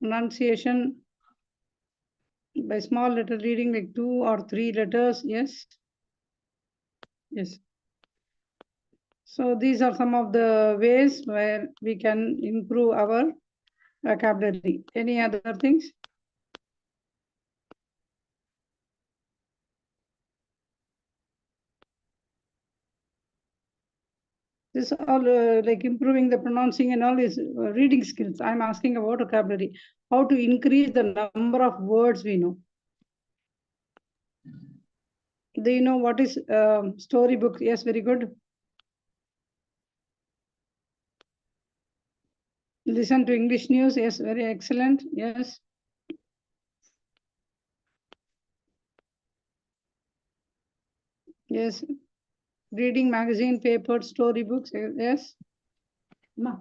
pronunciation by small letter reading, like 2 or 3 letters. Yes. Yes. So these are some of the ways where we can improve our vocabulary. Any other things? This all like improving the pronouncing and all is reading skills. I'm asking about vocabulary. How to increase the number of words we know. Do you know what is storybook? Yes, very good. Listen to English news. Yes, very excellent. Yes. Yes. Reading magazine, paper, storybooks. Yes. Ma.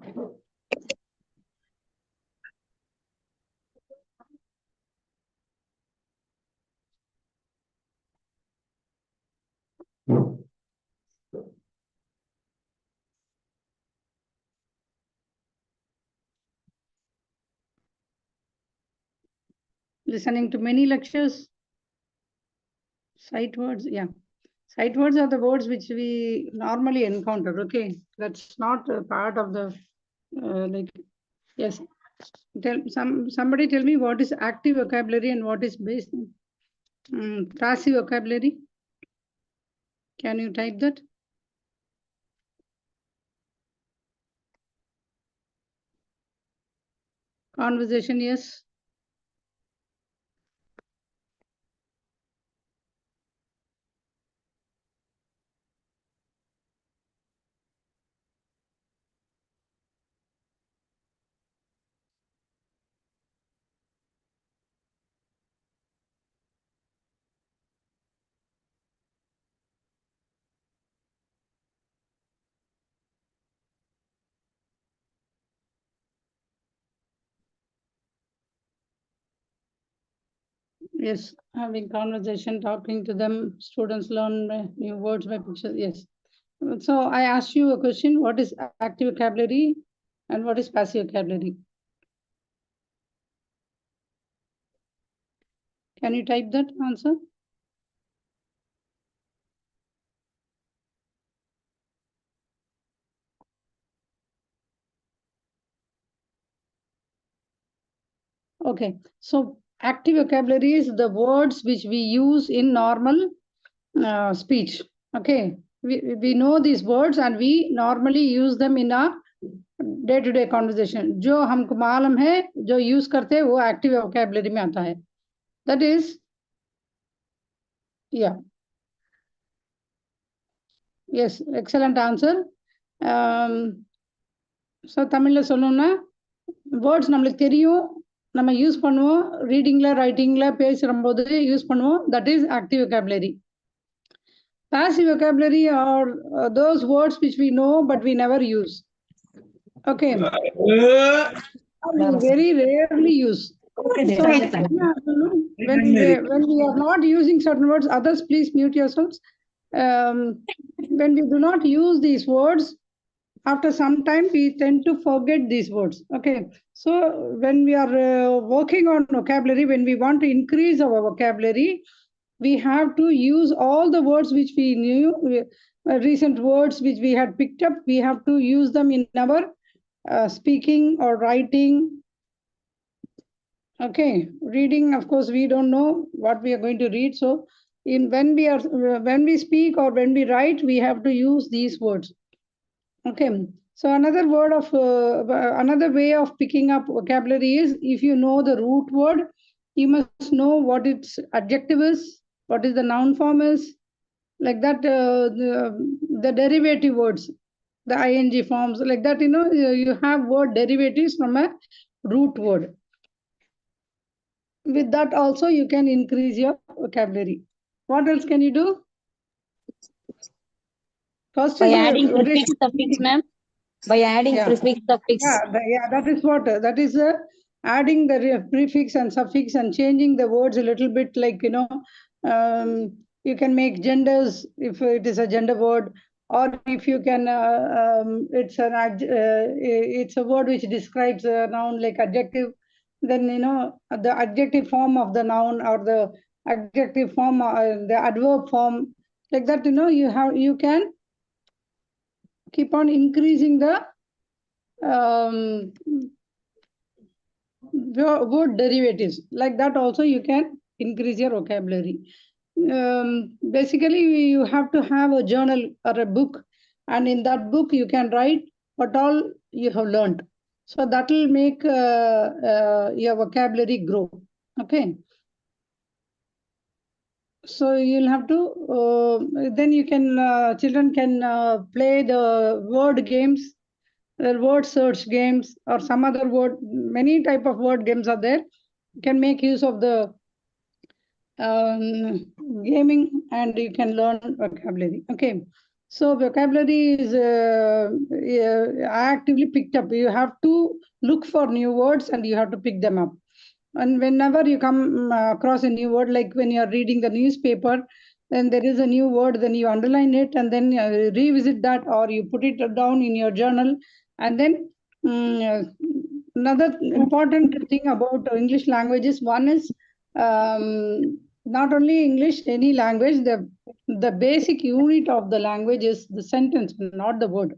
Listening to many lectures. Sight words. Yeah. Sight words are the words which we normally encounter. Okay. That's not a part of the like. Yes. Somebody tell me what is active vocabulary and what is based passive vocabulary. Can you type that? Conversation, yes. Yes, having conversation, talking to them, students learn new words by pictures. Yes. So I asked you a question, what is active vocabulary and what is passive vocabulary? Can you type that answer? Okay, so active vocabulary is the words which we use in normal speech. Okay, we know these words and we normally use them in our day-to-day conversation. जो हमको मालूम है, जो use करते हैं, वो active vocabulary में आता है. That is, yeah. Yes, excellent answer. So தமிழ்ல சொல்லணும்னா வேர்ட்ஸ் நம்மளுக்கு தெரியும், நம்ம யூஸ் பண்ணுவோம், ரீடிங்ல ரைட்டிங்ல பேசும்போது யூஸ் பண்ணுவோம். That is active vocabulary. Passive vocabulary are those words which we know but we never use. Okay. We very rarely use. So when we are not using certain words, others please mute yourselves. When we do not use these words, after some time we tend to forget these words. Okay, so when we are working on vocabulary, when we want to increase our vocabulary, we have to use all the words which we knew, recent words which we had picked up, we have to use them in our speaking or writing. Okay, reading, of course, we don't know what we are going to read. So when we speak or when we write, we have to use these words. Okay, so another way of picking up vocabulary is, if you know the root word, you must know what its adjective is, what is the noun form is, like that. The derivative words, the ing forms, like that. You have word derivatives from a root word. With that also you can increase your vocabulary. What else can you do? First, by adding prefix suffix, ma'am. By adding prefix suffix. That is what. That is adding the prefix and suffix and changing the words a little bit. Like, you can make genders if it is a gender word, or if you can, it's a word which describes a noun, like adjective. then the adjective form of the noun or the adjective form, the adverb form, like that. You can keep on increasing the word derivatives. Like that also you can increase your vocabulary. Basically, you have to have a journal or a book, and in that book you can write what all you have learned. So that will make your vocabulary grow. Okay. So you'll have to, then you can, children can play the word games, word search games, or some other word, many type of word games are there. You can make use of the gaming, and you can learn vocabulary. Okay. So vocabulary is actively picked up. You have to look for new words and you have to pick them up. And whenever you come across a new word, like when you are reading the newspaper, then there is a new word, then you underline it and then revisit that, or you put it down in your journal. And then another important thing about English language is, one is not only English, any language, the basic unit of the language is the sentence, not the word.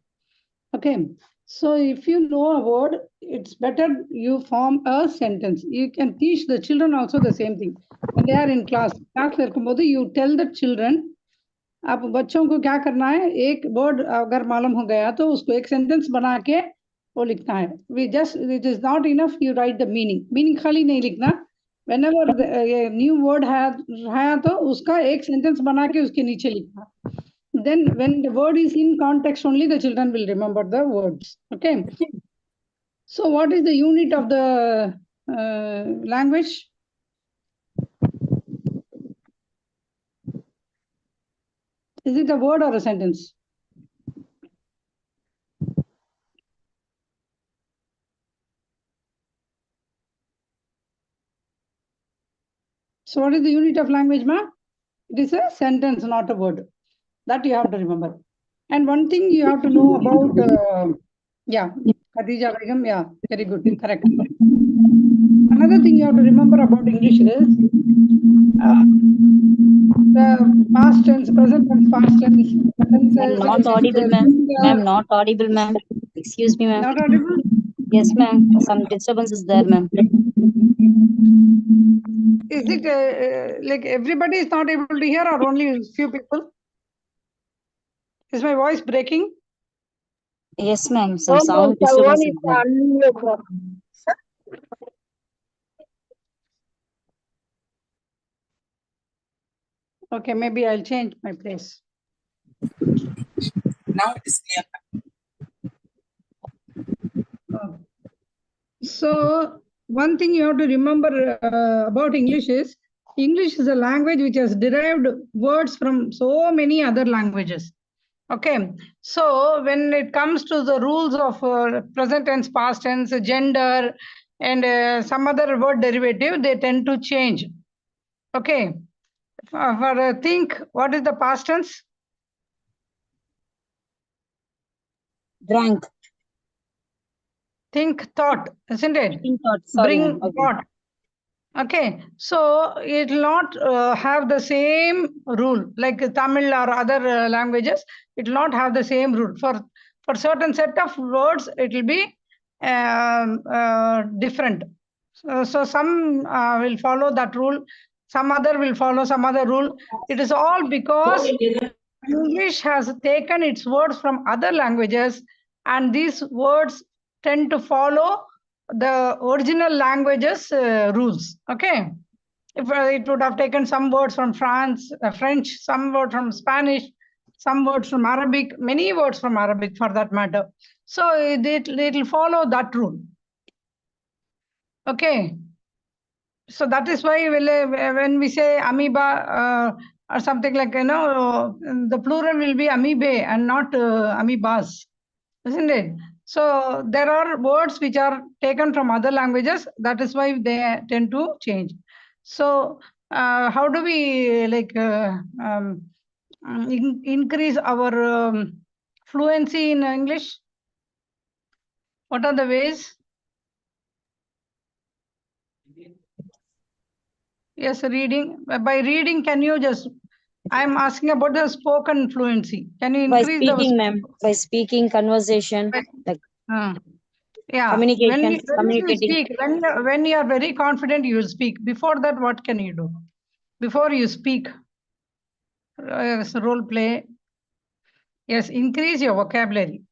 Okay. So if you know a word, it's better you form a sentence. You can teach the children also the same thing. When they are in class, you tell the children, आप बच्चों को क्या करना है, एक word अगर मालूम हो गया तो उसको एक सेंटेंस बना के वो लिखना है. We just, it is not enough you write the meaning खाली नहीं लिखना. Whenever a new word है तो उसका एक सेंटेंस बना के उसके नीचे लिखना. Then when the word is in context only, the children will remember the words. Okay. So what is the unit of the language? Is it a word or a sentence? So what is the unit of language, ma? It is a sentence, not a word. That you have to remember. And one thing you have to know about, yeah, Khadija Begum, yeah, very good, correct. Another thing you have to remember about English is the past tense, present tense, past tense, I'm not audible, ma'am. Ma'am, not audible, ma'am. Excuse me, ma'am. Not audible? Yes, ma'am. Some disturbance is there, ma'am. Is it like everybody is not able to hear, or only few people? Is my voice breaking? Yes, ma'am. Some sound disturbance is there. Okay, maybe I'll change my place. Now it is clear. So one thing you have to remember about English is a language which has derived words from so many other languages. Okay, so when it comes to the rules of present tense, past tense, gender, and some other word derivative, they tend to change. Okay, for think, what is the past tense? Drank. Think, thought, isn't it? Think thought. Sorry, Bring ma'am. Okay. thought. Okay, so it will not have the same rule like Tamil or other languages. It will not have the same rule. For certain set of words, it will be different. So some will follow that rule, some other will follow some other rule. It is all because English has taken its words from other languages, and these words tend to follow the original language's rules. Okay. If it would have taken some words from French, some words from Spanish, some words from Arabic, many words from Arabic for that matter. So it will follow that rule. Okay. So that is why when we say amoeba or something like, the plural will be amoebae and not amoebas, isn't it? So there are words which are taken from other languages. That is why they tend to change. So how do we increase our fluency in English? What are the ways? Yes, reading. By reading, can you just, I'm asking about the spoken fluency. Can you By increase the speaking, ma'am. By speaking, conversation, like uh, yeah, communication, when you communicating. speak, when you are very confident, you will speak. Before that, what can you do? Before you speak, role play. Yes, increase your vocabulary.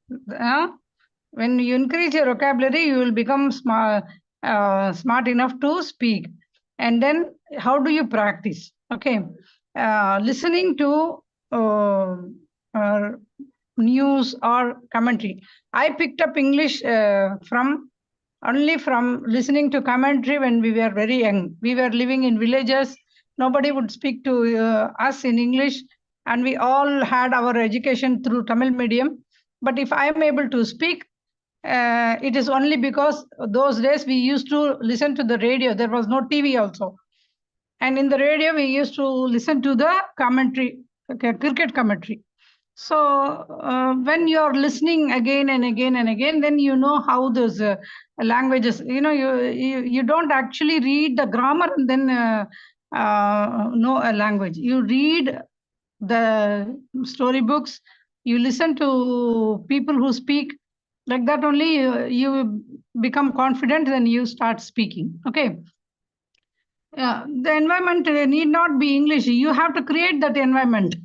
When you increase your vocabulary, you will become smart enough to speak. And then, how do you practice? Okay, listening to uh, uh, news or commentary. I picked up English only from listening to commentary when we were very young. We were living in villages. Nobody would speak to us in English, and we all had our education through Tamil medium. But if I am able to speak, it is only because those days we used to listen to the radio. There was no TV also. And in the radio, we used to listen to the commentary, okay, cricket commentary. So when you are listening again and again and again, then you know how those languages, you don't actually read the grammar and then know a language. You read the storybooks, you listen to people who speak. Like that only you become confident, then you start speaking. Okay. Yeah, the environment need not be English. You have to create that environment.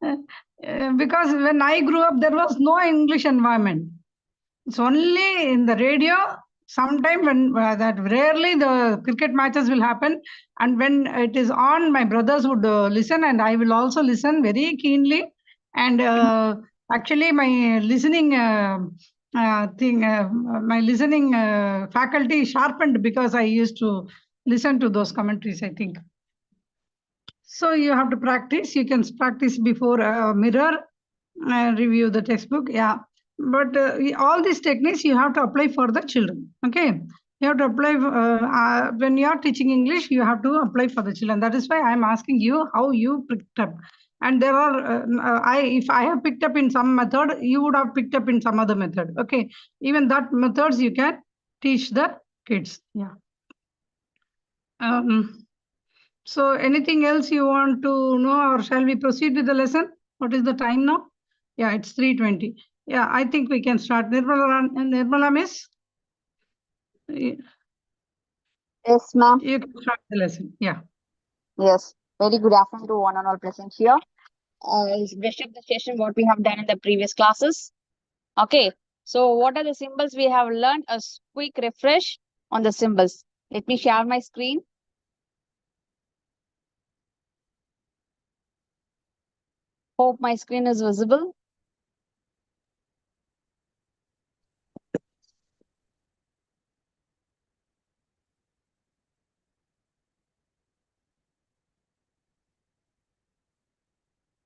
Because when I grew up, there was no English environment. It's only in the radio. Sometime when that rarely the cricket matches will happen, and when it is on, my brothers would listen, and I will also listen very keenly. And actually, my listening my listening faculty sharpened because I used to listen to those commentaries, I think. So you have to practice. You can practice before a mirror, review the textbook. Yeah. But all these techniques you have to apply for the children. Okay. You have to apply when you are teaching English, you have to apply for the children. That is why I'm asking you how you picked up. And there are, if I have picked up in some method, you would have picked up in some other method. Okay. Even that methods you can teach the kids. Yeah. So anything else you want to know, or shall we proceed with the lesson? What is the time now? Yeah, it's 3:20. Yeah, I think we can start. Nirmala miss, you Yes, ma'am. can start the lesson. Yeah. Yes. Very good afternoon to one and all present here. Let's brush up the session what we have done in the previous classes. Okay. So what are the symbols we have learned? A quick refresh on the symbols. Let me share my screen. Hope my screen is visible.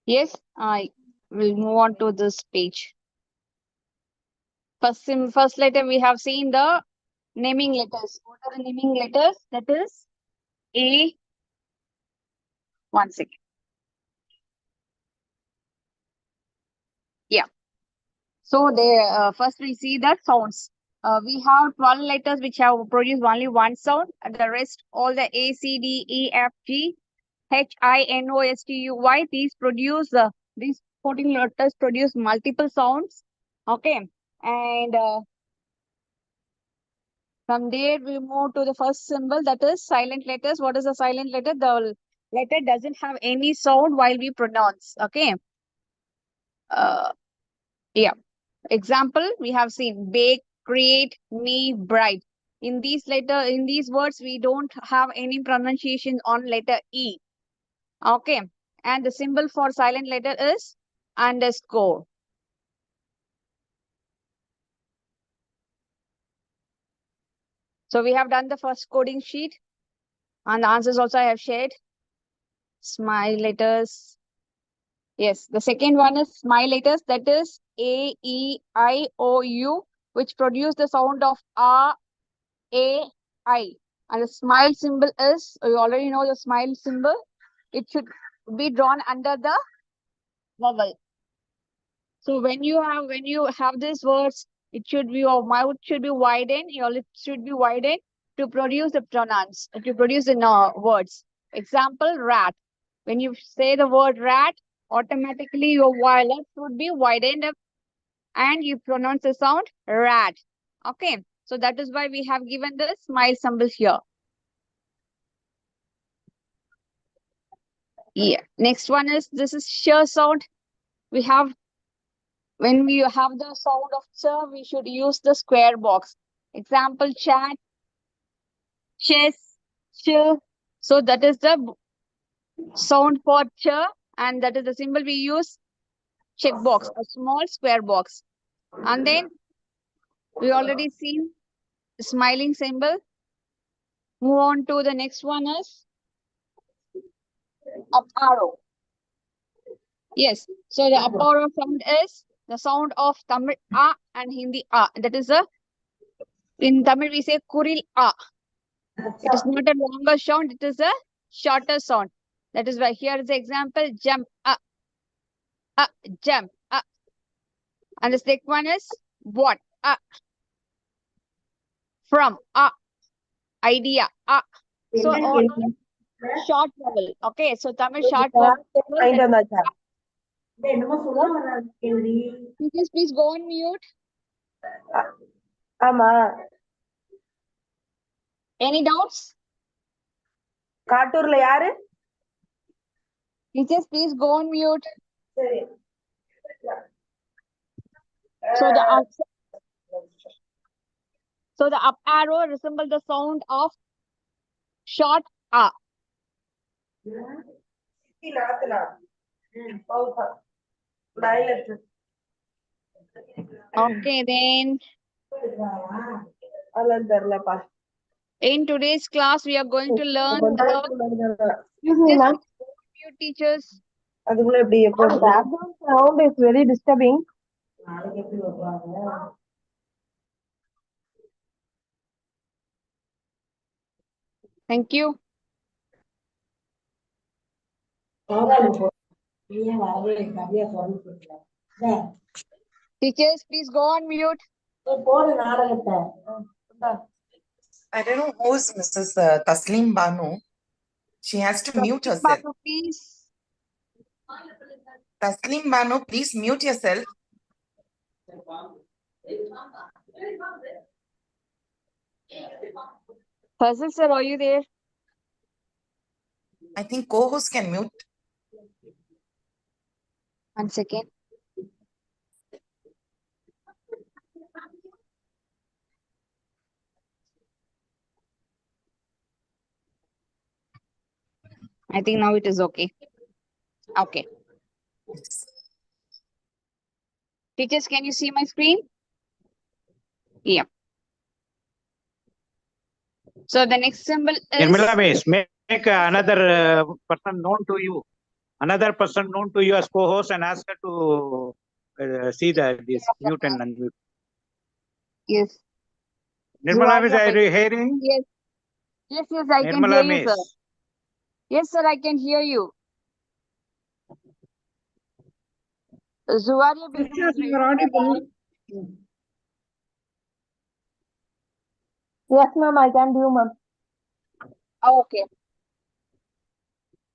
Yes, I will move on to this page. First letter we have seen the naming letters. What are the naming letters? That is A. One second. Yeah. So first we see the sounds. We have 12 letters which have produced only one sound, and the rest all the A, C, D, E, F, G, H, I, N, O, S, T, U, Y. These 14 letters produce multiple sounds. Okay, and from there we move to the first symbol, that is silent letters. What is a silent letter? The letter doesn't have any sound while we pronounce. Okay. Yeah. Example, we have seen bake, create, me, bride. In these words, we don't have any pronunciation on letter E. Okay. And the symbol for silent letter is underscore. So we have done the first coding sheet, and the answers also I have shared. Smile letters. Yes, the second one is smile letters, that is A, E, I, O, U, which produce the sound of A, I. And the smile symbol is, you already know the smile symbol. It should be drawn under the vowel. So when you have these words, it should be, your mouth should be widened, your lips should be widened. to produce the pronouns, to produce the words. Example, rat. When you say the word rat, automatically your vowel would be widened up and you pronounce the sound rat. Okay, so that is why we have given the smile symbol here. Yeah, next one is, this is sh sound. We have, when we have the sound of ch, we should use the square box. Example, chat, chess, ch. So that is the sound for ch, and that is the symbol we use, check box, a small square box. And then we already seen smiling symbol. Move on to the next one is up arrow. Yes, so the up arrow sound is the sound of Tamil a and Hindi a. That is a, in Tamil we say kuril a. It is not a longer sound, it is a shorter sound. That is why here is the example, jump a, jump a. And the second one is what a, from a, idea a. So all short vowel. Okay, so Tamil short vowel. Teachers, please go on mute. Any doubts? Teachers, please go on mute. So the up arrow resembles the sound of short a. Okay, then in today's class we are going to learn the mute, teachers. Background sound is very disturbing. Thank you. Teachers, please go on mute. I don't know who's Mrs. Taslim Banu. She has to mute herself. Banu, please. Taslim Banu, please mute yourself. Fazil sir, are you there? I think co-host can mute. 1 second. I think now it is okay. Okay. Teachers, can you see my screen? Yeah. So the next symbol is... Nirmala Miss, make another person known to you. Another person known to you as co-host and ask her to see this mute and unmute. Yes. Nirmala Miss, are you hearing? Yes. Yes, I can hear you, sir. Yes, sir, I can hear you. Zuwaria, Yes, you are audible. Yes, ma'am, I can do, ma'am. Oh, okay.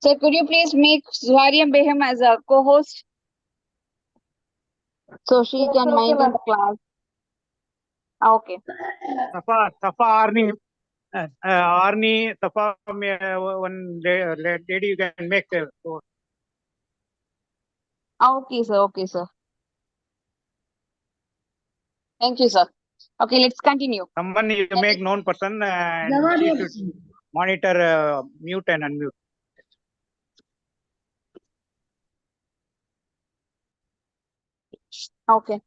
So could you please make Zuharia Beham as a co-host? So she can maintain the class. Okay. Safa Arni, Safa, one lady you can make. Okay, sir. Okay, sir. Thank you, sir. Okay, let's continue. Someone you make known person and she should monitor mute and unmute. Okay.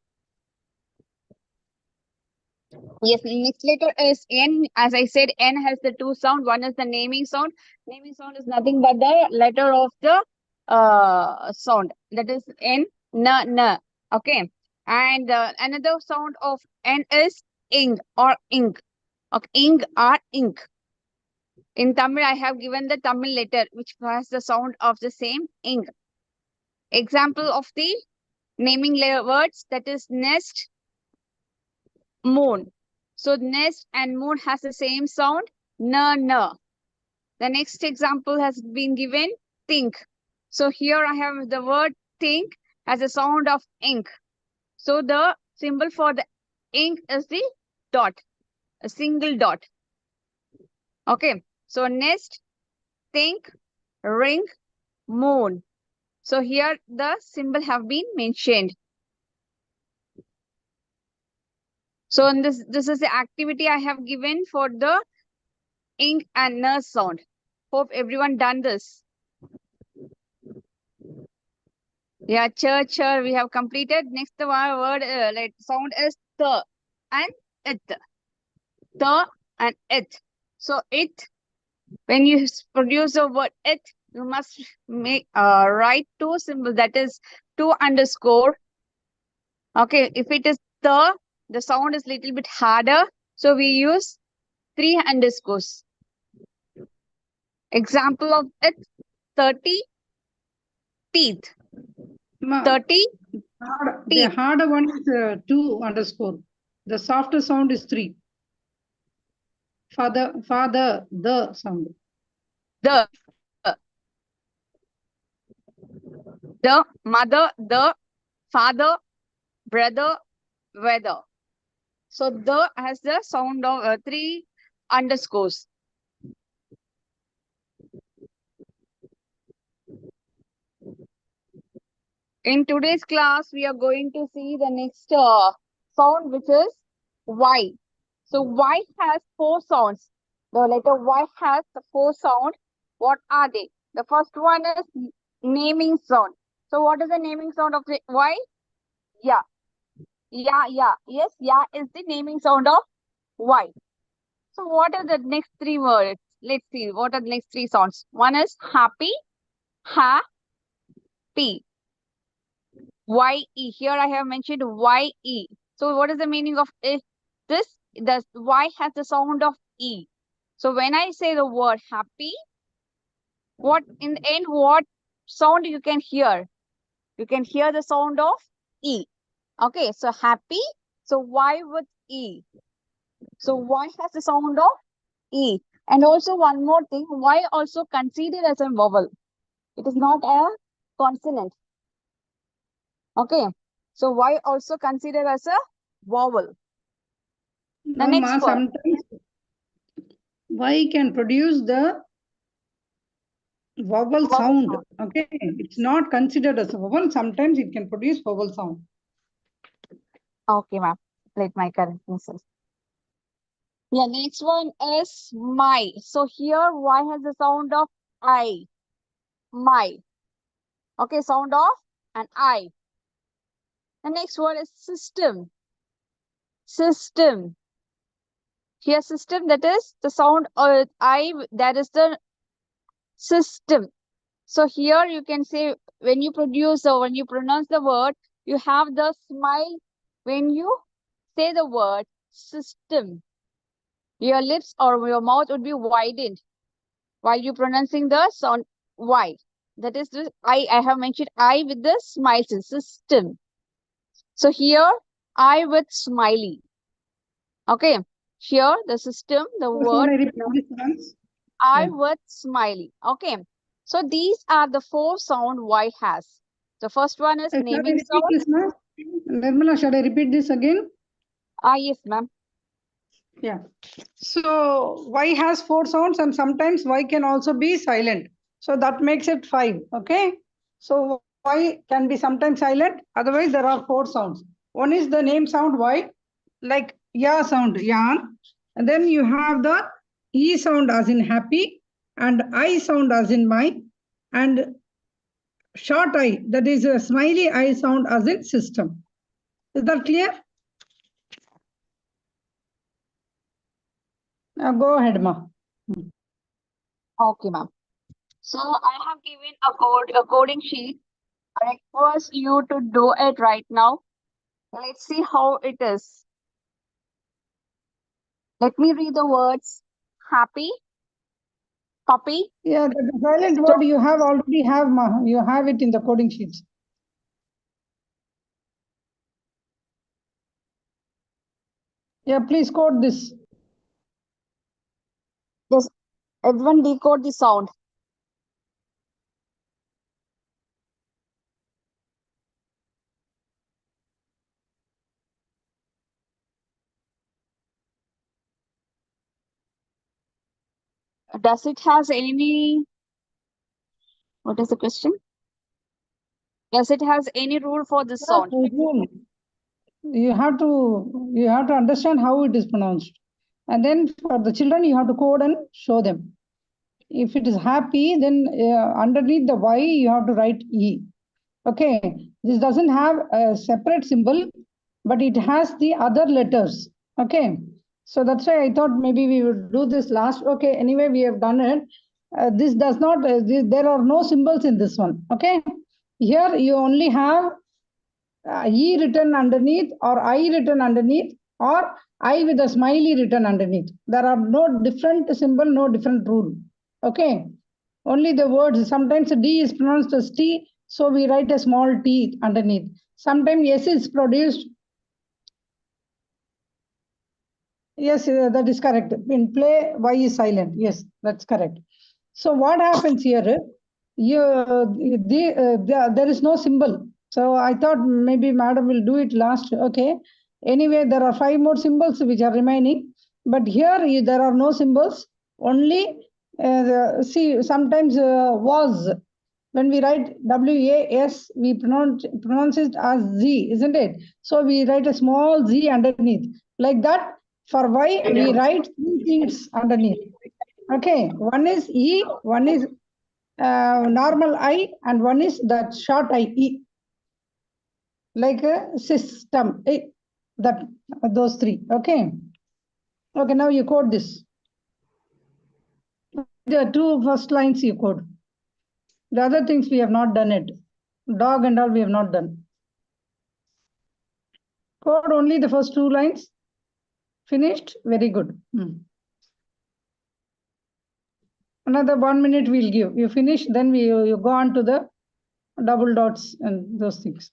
Yes, next letter is N. As I said, N has the two sound. One is the naming sound. Naming sound is nothing but the letter of the sound. That is N, N. Okay. And another sound of N is ing or ink. Okay, ing or ink. In Tamil, I have given the Tamil letter which has the sound of the same ing. Example of the naming words, that is nest, moon. So nest and moon has the same sound, n. The next example has been given, think. So here I have the word think has a sound of ink. So the symbol for the ink is the dot, a single dot. Okay, so nest, think, ring, moon. So here the symbol have been mentioned. So in this is the activity I have given for the ink and n sound. Hope everyone done this. Yeah, chur, we have completed. Next the word like sound is the and it. The and it. So it, when you produce the word it, you must make write two symbols, that is two underscore. Okay, if it is the sound is little bit harder, so we use three underscores. Example of it, 30 teeth. 30 The teeth. harder one is 2 underscore. The softer sound is 3. Father, the sound. The mother, the father, brother, weather. So the has the sound of 3 underscores. In today's class, we are going to see the next sound, which is Y. So Y has 4 sounds. The letter Y has 4 sounds. What are they? The first one is naming sound. So what is the naming sound of the Y? Yeah. Yeah. Yes, yeah is the naming sound of Y. So what are the next 3 words? Let's see. What are the next 3 sounds? One is happy, ha-P. Y-E. Here I have mentioned Y-E. So what is the meaning of it? This? The Y has the sound of E. So when I say the word happy, what in the end, what sound you can hear? You can hear the sound of E. Okay, so happy. So Y with E. So Y has the sound of E. And also one more thing, Y also considered as a vowel. It is not a consonant. Okay. So Y also considered as a vowel. The next word. Sometimes Y can produce the vowel sound. Okay, it's not considered as a vowel. Sometimes it can produce vowel sound. Okay, ma'am. Let my correct myself. Yeah, next one is my. So here Y has the sound of I. My. Okay, sound of an I. The next word is system. System. Here system, that is the sound of I, that is the system. So here you can say when you produce or when you pronounce the word, you have the smile when you say the word system. Your lips or your mouth would be widened while you pronouncing the sound Y. That is the I have mentioned I with the smile system. So here I with smiley. Okay. Here the system, the word I with smiley. Okay. So these are the 4 sound Y has. The first one is naming sound. Nirmala, shall I repeat this again? Yes, ma'am. Yeah. So Y has 4 sounds and sometimes Y can also be silent. So that makes it 5. Okay. So Y can be sometimes silent. Otherwise, there are 4 sounds. One is the name sound Y, like ya sound, yarn. And then you have the E sound as in happy and I sound as in my, and short I, that is a smiley I sound as in system. Is that clear? Now go ahead, Ma. Okay, ma'am. So I have given a coding sheet. I request you to do it right now. Let's see how it is. Let me read the words. Happy, puppy. Yeah, the silent word you have already have, Ma. You have it in the coding sheets. Yeah, please quote this. Does everyone decode the sound? Does it has any, what is the question? Does it has any rule for this sound? You have to understand how it is pronounced. And then for the children, you have to code and show them. If it is happy, then underneath the Y, you have to write E. Okay, this doesn't have a separate symbol, but it has the other letters. Okay, so that's why I thought maybe we would do this last. Okay, anyway, we have done it. This does not, there are no symbols in this one. Okay, here you only have E written underneath or I written underneath or I with a smiley written underneath. There are no different symbol, no different rule. Okay, only the words. Sometimes D is pronounced as T, so we write a small t underneath. Sometimes S is produced. Yes, that is correct. In play, Y is silent. Yes, that's correct. So what happens here? There is no symbol. So I thought maybe madam will do it last. Okay. Anyway, there are 5 more symbols which are remaining. But here there are no symbols. Only see sometimes was. When we write WAS, we pronounce it as Z, isn't it? So we write a small Z underneath. Like that, for Y, we write 3 things underneath. Okay, one is E, one is normal I, and one is that short I, E. Like a system, that those 3. Okay. Okay, now you code this. The 2 first lines you code. The other things we have not done it. Dog and all we have not done. Code only the first 2 lines. Finished? Very good. Another 1 minute we'll give. You finish, then you go on to the double dots and those things.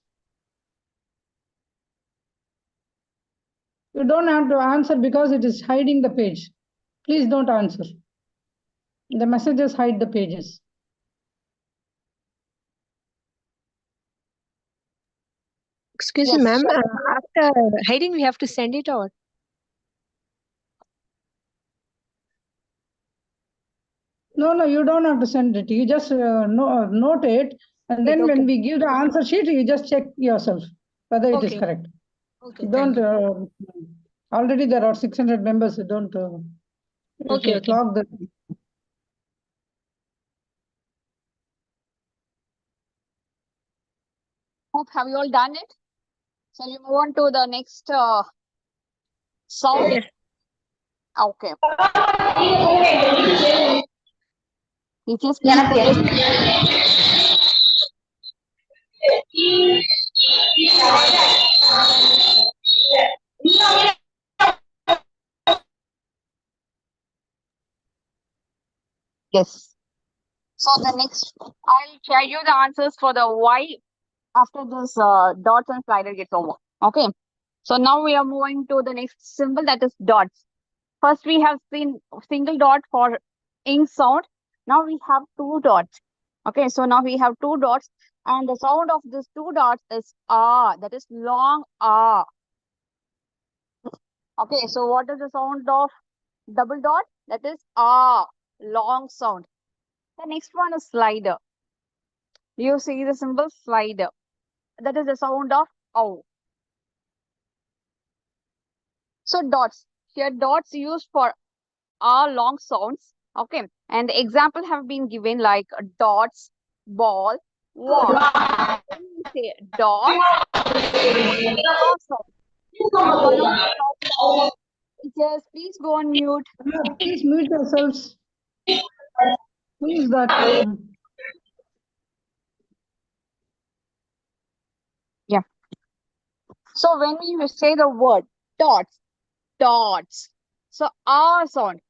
You don't have to answer because it is hiding the page. Please don't answer. The messages hide the pages. Excuse Yes, me, ma'am. sure. After hiding, we have to send it out. No, you don't have to send it. You just note it. And then when we give the answer sheet, you just check yourself whether it is correct. Okay. You don't, already there are 600 members. You don't clog the. Hope have you all done it? Shall we move on to the next sound? Yes. Okay. Teachers, please put this. Yes. So the next, I'll share you the answers for the Y after this dots and slider gets over. Okay. So now we are moving to the next symbol, that is dots. First we have seen single dot for ing sound. Now we have 2 dots. Okay, so now we have 2 dots and the sound of these 2 dots is ah, that is long ah. Okay, so what is the sound of double dot? That is ah, long sound. The next one is slider. You see the symbol slider. That is the sound of ow. So dots. Here dots used for are long sounds. Okay. And the example have been given like dots, ball, wall. When we say dots, sound. One of the dots. Teachers, please go on mute. Please mute yourselves. Who is that? Yeah. So when we say the word dots, dots. So R sound.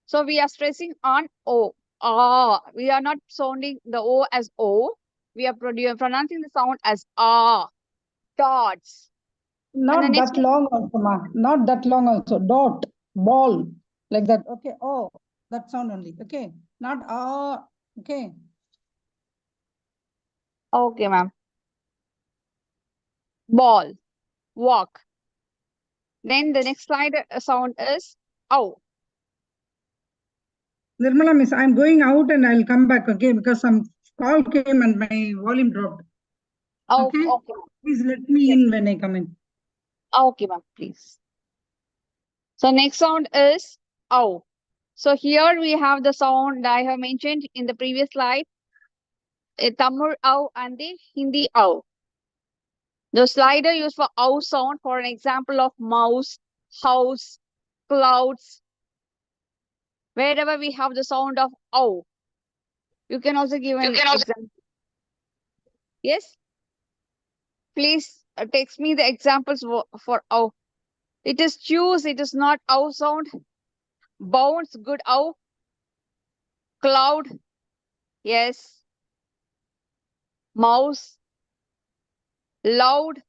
So we are stressing on O. Ah. We are not sounding the O as O. We are pronouncing the sound as ah. Dots. Not next that long also, ma. Not that long also. Dot, ball, like that. Okay. Oh, that sound only. Okay. Not okay. Okay, ma'am. Ball, walk. Then the next slide sound is ow. Nirmala miss, I'm going out and I'll come back, okay? Because some call came and my volume dropped. Oh, Okay. okay. Please let me in when I come in. Okay, ma'am, please. So next sound is ow. So here we have the sound I have mentioned in the previous slide, a Tamil ow and the Hindi ow. The slider used for ow sound for an example of mouse, house, clouds. Wherever we have the sound of ow, you can also give an example. Yes? Please text me the examples for ow. It is choose, it is not ow sound. Bounce, good ow. Cloud, yes. Mouse, loud,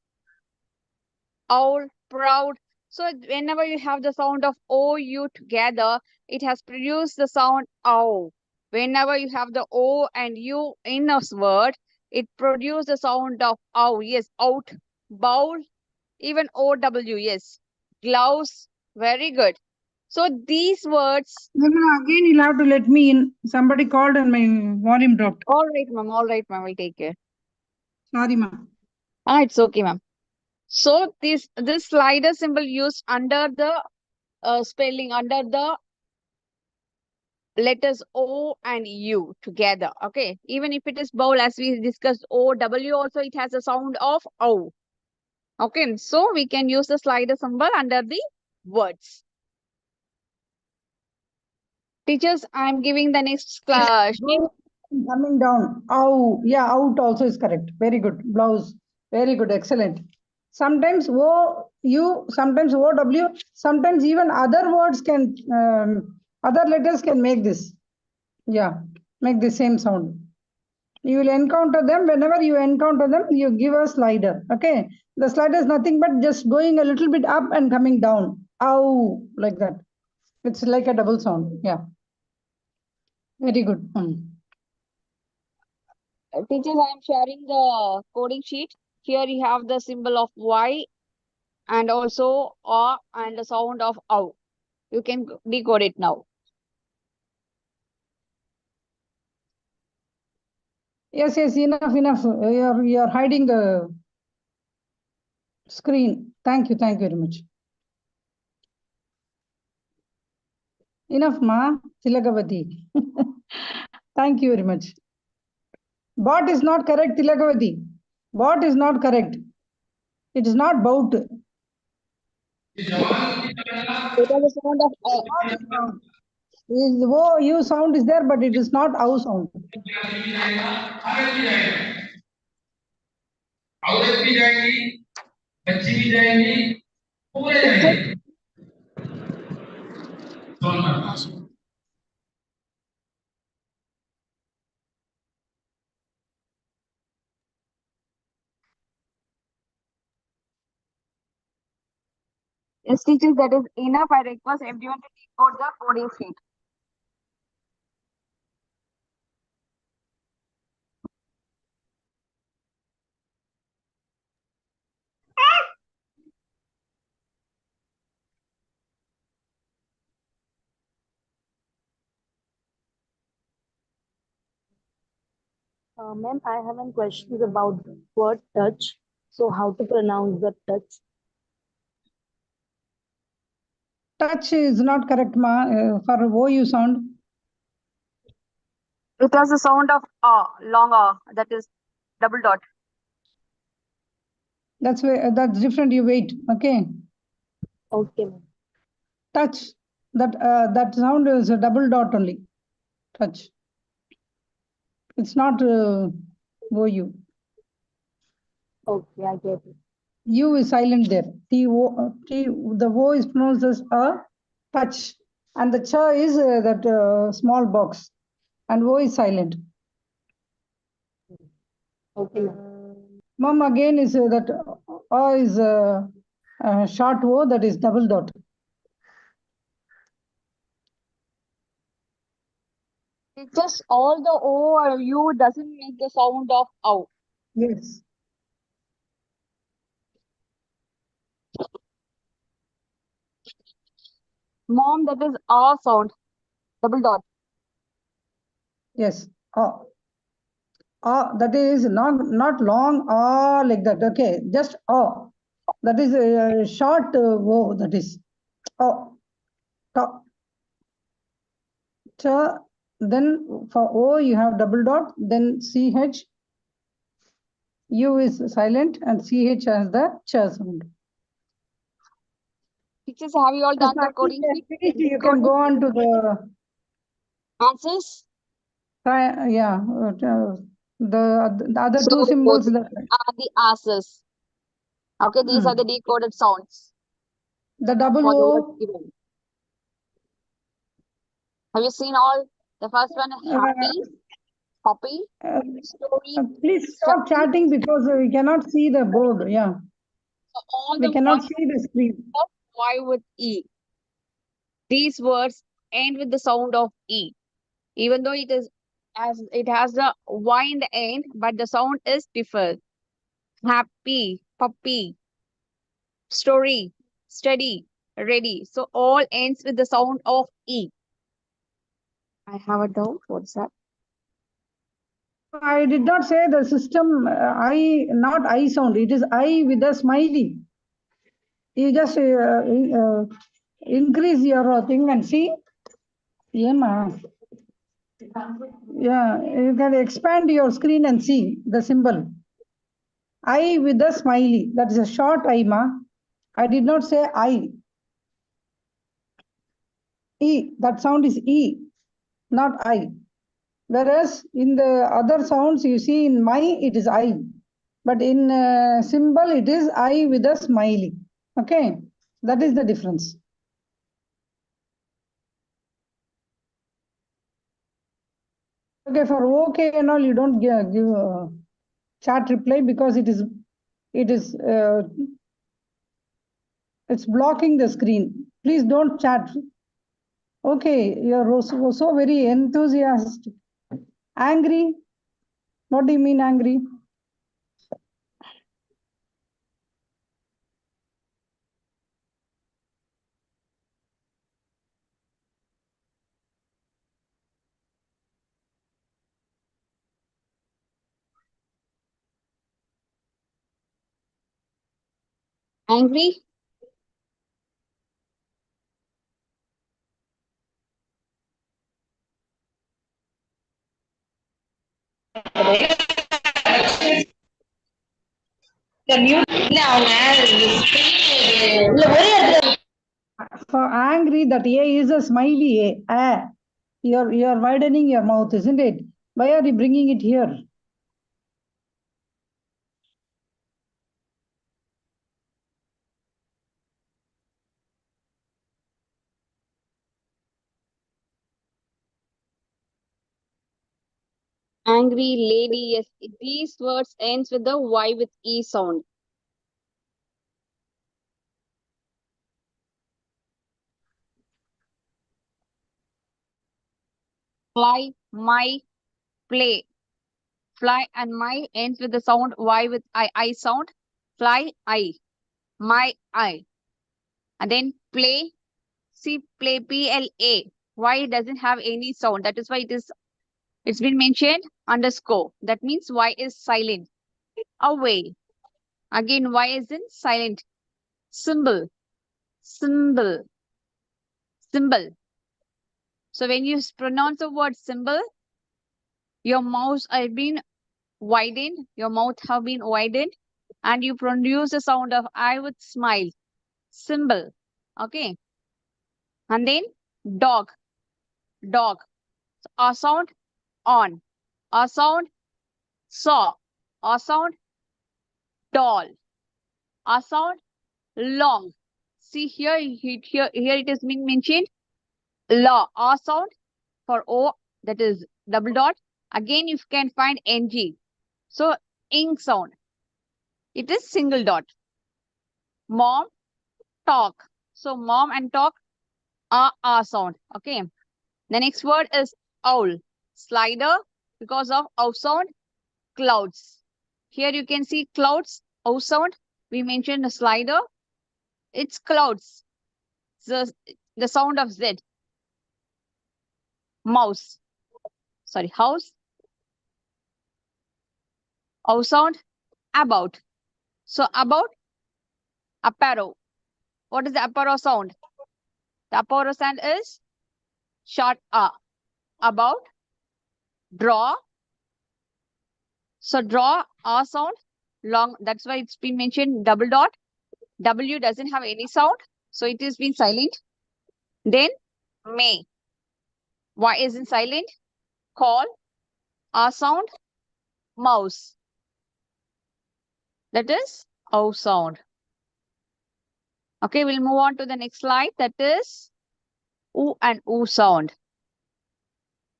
owl, proud. So whenever you have the sound of OU together, it has produced the sound ow. Whenever you have the O and U in a word, it produces the sound of ow. Yes, out, bowl, even OW, yes. Gloves, very good. So these words. Nirmala, again, you'll have to let me in. Somebody called and my volume dropped. All right, ma'am, we'll take care. Sorry, ma. It's okay, ma'am. So this slider symbol used under the spelling, under the letters O and U together. Okay, even if it is bowl, as we discussed, O, W also, it has a sound of O. Okay, so we can use the slider symbol under the words. Teachers, I'm giving the next sheet. Coming down. Ow. Yeah, out also is correct. Very good. Blouse. Very good. Excellent. Sometimes O, U, sometimes O, W, sometimes even other words can, other letters can make this. Yeah, make the same sound. You will encounter them. Whenever you encounter them, you give a slider. Okay. The slider is nothing but just going a little bit up and coming down. Ow, like that. It's like a double sound. Yeah. Very good. Teachers, I am sharing the coding sheet. Here you have the symbol of Y and also A and the sound of OW. You can decode it now. Yes, enough. You're hiding the screen. Thank you very much. Enough, ma. Tilagavati. Thank you very much. Bot is not correct, Tilagavati. Bot is not correct. It is not bout. It is the sound of Is O U sound is there, but it is not ow sound. Yes, teachers, that is enough. I request everyone to decode the coding sheet. Ma'am, I have a question about the word touch. So how to pronounce the touch? Touch is not correct, ma. For OU sound. It has the sound of long that is double dot. That's different. You wait. Okay. Okay. Touch. That sound is a double dot only. Touch. It's not OU. Okay, I get it. U is silent there. The O is pronounced as a touch. And the cha is that small box. And O is silent. Okay. Mom again is that is short O, that is double dot. It's just all the O or U doesn't make the sound of ow. Yes. Mom, that is R sound. Double dot. Yes. Oh. That is not long like that. Okay, just that is a short O. That is ta. Then for O you have double dot. Then CH. U is silent and CH has the ch sound. Teachers, have you all done the After coding sheet? you can go on to the Answers? yeah. The other So two symbols. these are the answers. Okay, these are the decoded sounds The double for the words O. given. Have you seen all? The first one is happy, copy, story. Please stop study. chatting because we cannot see the board. Yeah, So all we the cannot words see the screen. of Y with E. These words end with the sound of E. Even though it has the Y in the end, but the sound is different. Happy, puppy, story, study, ready. So all ends with the sound of E. I have a doubt. What's that? I did not say the system not I sound. It is I with a smiley. You just increase your thing and see. Yeah, you can expand your screen and see the symbol. I with a smiley. That is a short I, ma. I did not say I. E. That sound is E, not I. Whereas in the other sounds you see in my, it is I. But in symbol, it is I with a smiley. Okay, that is the difference. Okay, for okay and all, you don't give chat reply because it's blocking the screen. Please don't chat. Okay, you're so very enthusiastic. Angry? What do you mean angry? Angry? For angry, that A is a smiley A. You're widening your mouth, isn't it? Why are you bringing it here? Angry lady, yes. These words ends with the Y with E sound. Fly, my, play. Fly and my ends with the sound Y with I sound. Fly, I. My, I. And then play, see, play, PLA. Y doesn't have any sound. That is why it's been mentioned underscore. That means Y is silent. Away. Again, Y isn't silent. Symbol, symbol, symbol. So when you pronounce the word symbol, your mouth has been widened, your mouth have been widened, and you produce the sound of I with smile. Symbol. Okay. And then dog, dog. So a sound on, a sound saw, a sound doll, a sound long. See here it is being mentioned law. A sound for O, that is double dot. Again, you can find NG. So ing sound. It is single dot. Mom, talk. So mom and talk sound. Okay. The next word is owl. Slider because of ow sound. Clouds. Here you can see clouds, ow sound. We mentioned a slider. It's clouds. The sound of Z. Mouse. Sorry, house. Ow sound. About. So about, apparel. What is the apparel sound? The apparel sound is short a. About, draw. So draw a sound, long. That's why it's been mentioned double dot. W doesn't have any sound, so it is been silent. Then may. Y isn't silent. Call, a sound, mouse. That is O sound. Okay, we'll move on to the next slide. That is oo and oo sound.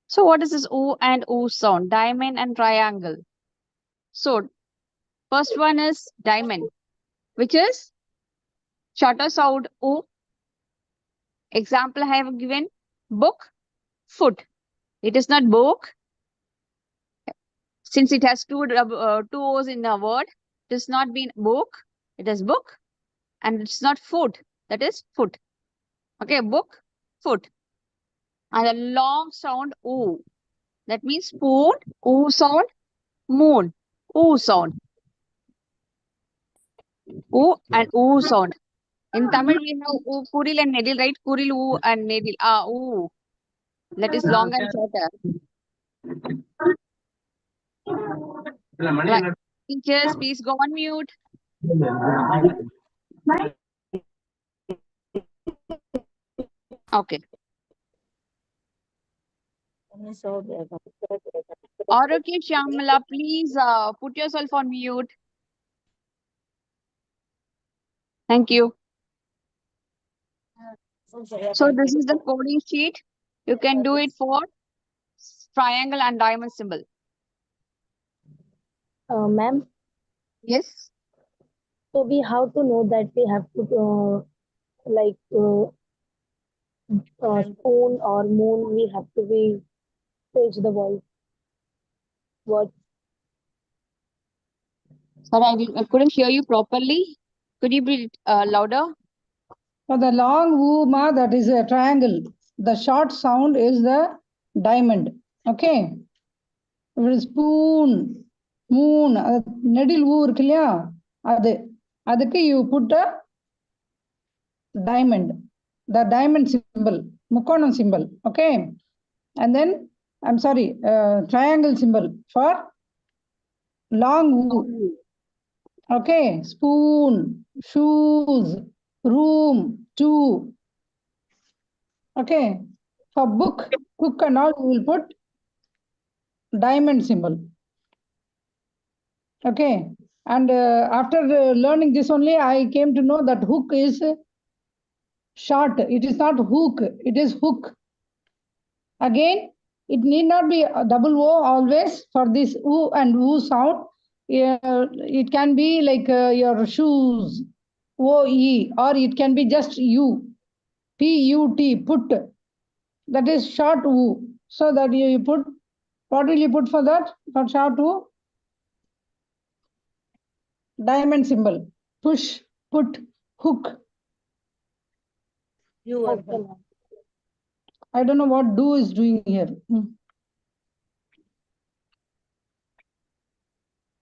So what is this oo and oo sound? Diamond and triangle. So first one is diamond, which is shorter sound oo. Example I have given, book, foot. It is not book. Since it has two O's in the word, it is not been book. It is book. And it's not foot. That is foot. Okay, book, foot. And a long sound oo. That means spoon, oo sound, moon, oo sound. Oo and oo sound. In Tamil, we have oo, kuril and nedil, right? Kuril, oo and nedil. Oo. That is long and shorter. Right. Teachers, please go on mute. Okay. Arukya Shamala, please put yourself on mute. Thank you. So this is the coding sheet. You can do it for triangle and diamond symbol. Ma'am, Yes. so we have to know that we have to spoon or moon, we have to be page the voice word. Sorry, I couldn't hear you properly. Could you be louder? For the long woo ma, that is a triangle. The short sound is the diamond. Okay. If it is spoon, moon, நெடில் ஊ இருக்கு இல்லையா அது அதுக்கு you put a diamond, the diamond symbol, முக்கோணம் symbol. Okay. And then I'm sorry, triangle symbol for long woo. Okay. Spoon, shoes, room, two. Okay. For book, cook and all, we will put diamond symbol. Okay. And after learning this only, I came to know that hook is short. It is not hook, it is hook. Again, it need not be a double O always for this oo and oo sound. It can be like your shoes, O-E, or it can be just U, P-U-T, put. That is short oo. So that you put, what will you put for that? For short oo? Diamond symbol. Push, put, hook. Okay, ma'am. I don't know what do is doing here.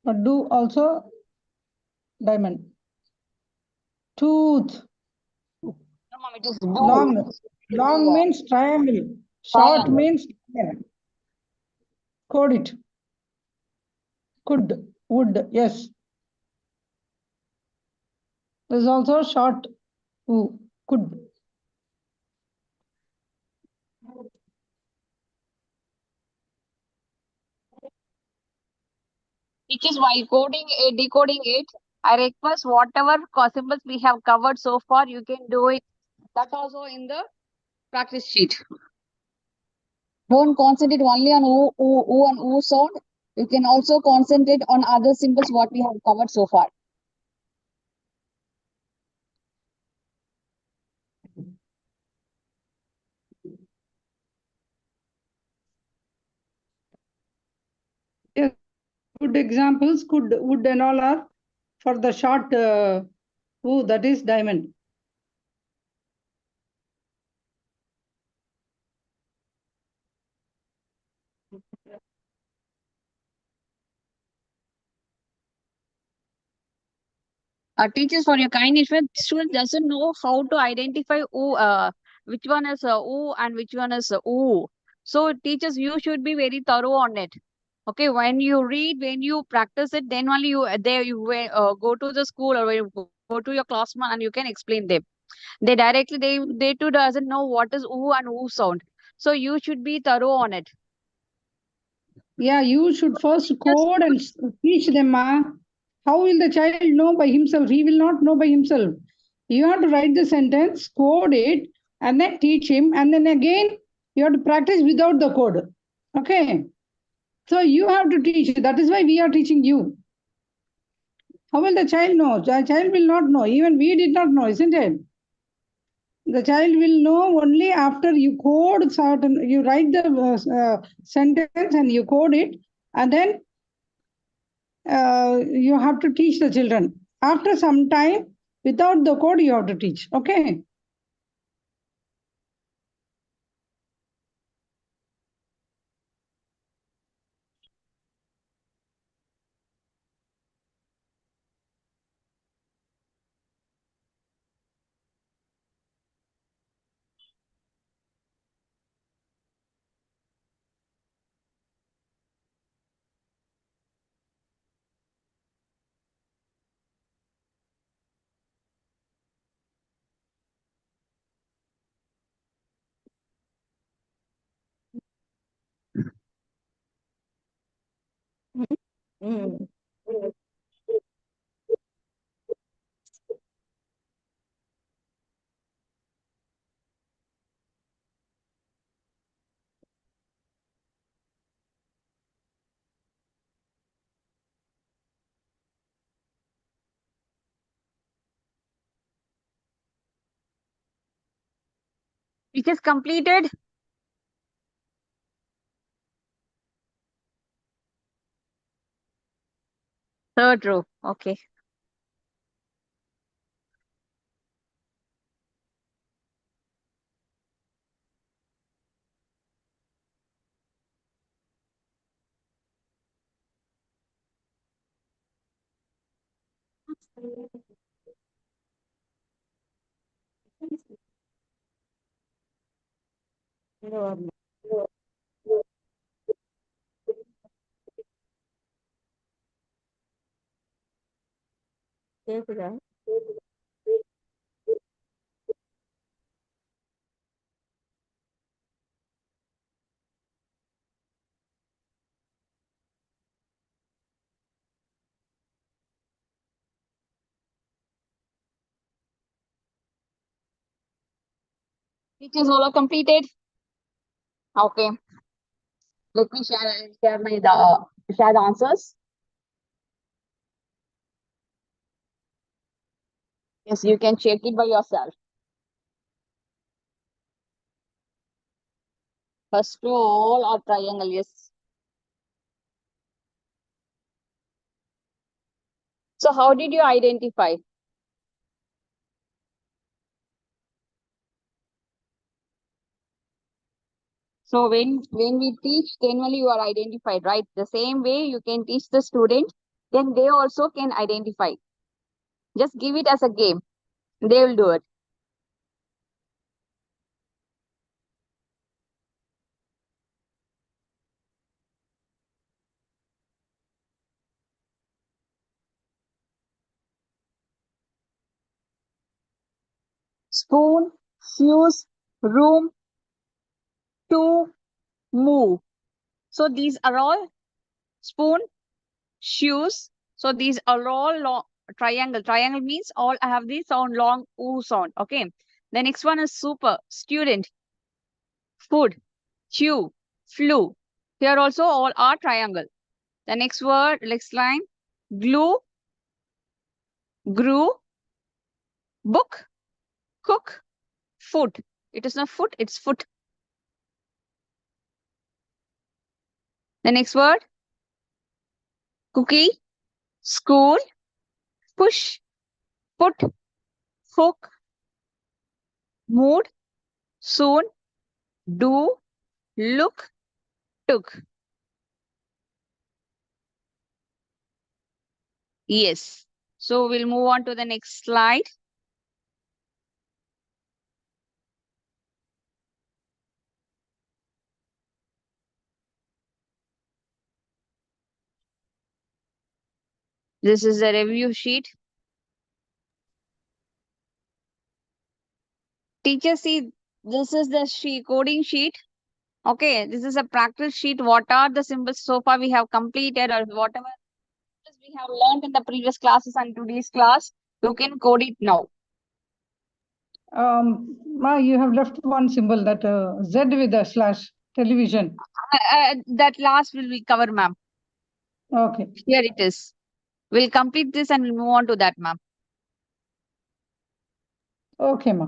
But do also diamond. Tooth. No, mom, it is Long. Long means triangle. Short Triangle. means code it. Could, would, yes. There's also short who, could. Which is while coding it, decoding it, I request whatever symbols we have covered so far, you can do it. That also in the practice sheet. Don't concentrate only on oo and oo sound. You can also concentrate on other symbols what we have covered so far. Good examples, could, would and all are for the short oo, that is diamond. Teachers, for your kind information, student doesn't know how to identify which one is oo and which one is oo. So teachers, you should be very thorough on it. Okay, when you read, when you practice it, then only you go to the school or go to your classroom and you can explain them. They too doesn't know what is oo and oo sound. So you should be thorough on it. Yeah, you should first code and teach them. How will the child know by himself? He will not know by himself. You have to write the sentence, code it, and then teach him. And then again, you have to practice without the code. Okay. So you have to teach. That is why we are teaching you. How will the child know? The child will not know. Even we did not know, isn't it? The child will know only after you code certain, you write the sentence and you code it, and then you have to teach the children. After some time, without the code, you have to teach. Okay. It is completed. Third row. Okay. It is all completed. Okay. Let me share the answers. Yes, you can check it by yourself. First row all are triangle. Yes. So how did you identify? So when we teach, then only you are identified, right? The same way you can teach the student, then they also can identify. Just give it as a game. They will do it. Spoon, shoes, room, to, move. So these are all spoon, shoes. So these are all long triangle. Triangle means all have the sound long oo sound. Okay. The next one is super, student, food, chew, flew. Here also all are triangle. The next word, next line, glue, grew, book, cook, foot. It is not foot, it's foot. The next word, cookie, school, push, put, hook, mood, soon, do, look, took. Yes. So we'll move on to the next slide. This is the review sheet. Teacher, see, this is the coding sheet. Okay, this is a practice sheet. What are the symbols so far we have completed, or whatever we have learned in the previous classes and today's class, you can code it now. Ma, you have left one symbol, that Z with a slash, television. That last will be covered, ma'am. Okay. Here it is. We'll complete this and we'll move on to that, ma'am. Okay, ma.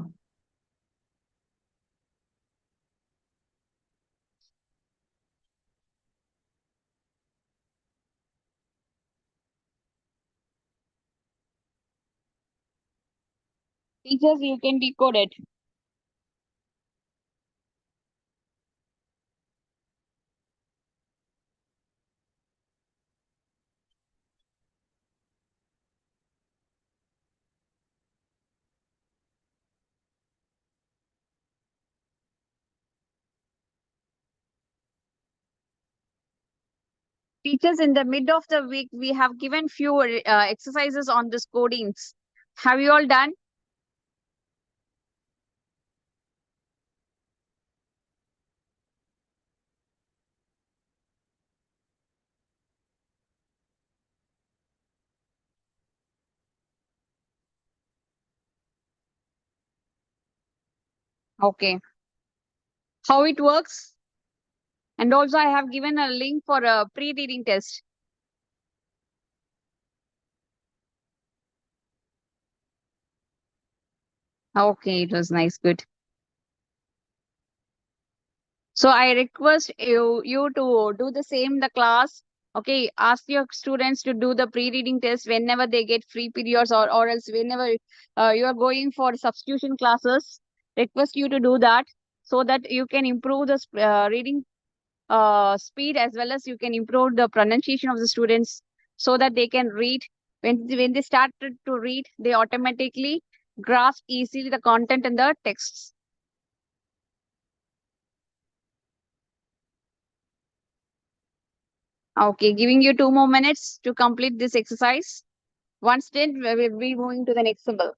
Teachers, you can decode it. Teachers, in the mid of the week, we have given few exercises on this codings. Have you all done? Okay. How it works? And also I have given a link for a pre-reading test. Okay, it was nice. Good. So I request you to do the same in the class. Okay, ask your students to do the pre-reading test whenever they get free periods, or else whenever you are going for substitution classes. Request you to do that so that you can improve the reading speed, as well as you can improve the pronunciation of the students, so that they can read. When they started to read, they automatically grasp easily the content in the texts. Okay, giving you 2 more minutes to complete this exercise. Once done, we will be moving to the next symbol.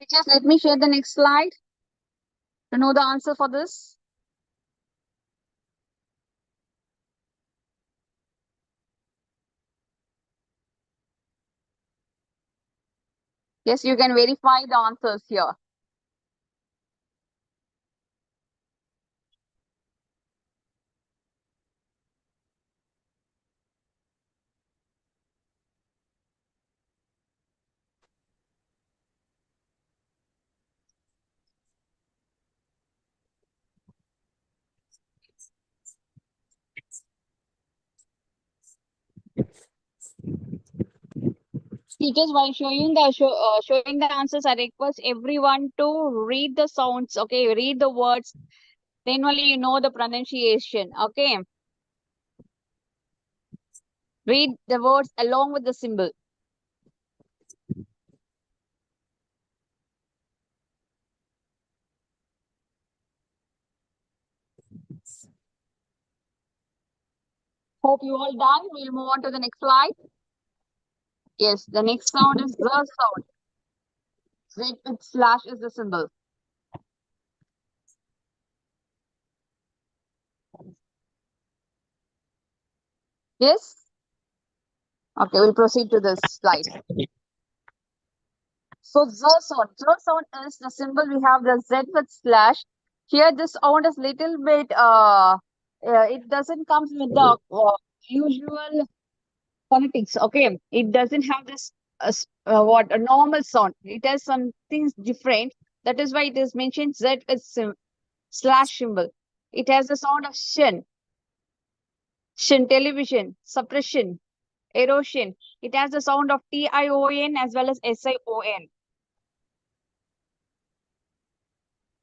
Just let me share the next slide to know the answer for this. Yes, you can verify the answers here. Teachers, while showing the answers, I request everyone to read the sounds. Okay, read the words. Then only you know the pronunciation. Okay. Read the words along with the symbol. Hope you all done. We'll move on to the next slide. Yes, the next sound is the sound. Z with slash is the symbol. Yes? Okay, we'll proceed to this slide. So the sound is the symbol. We have the Z with slash. Here, this sound is little bit it doesn't come with the usual phonetics. Okay, it doesn't have this what a normal sound. It has some things different. That is why it is mentioned Z with slash symbol. It has the sound of shin, television, suppression, erosion. It has the sound of TION as well as SION.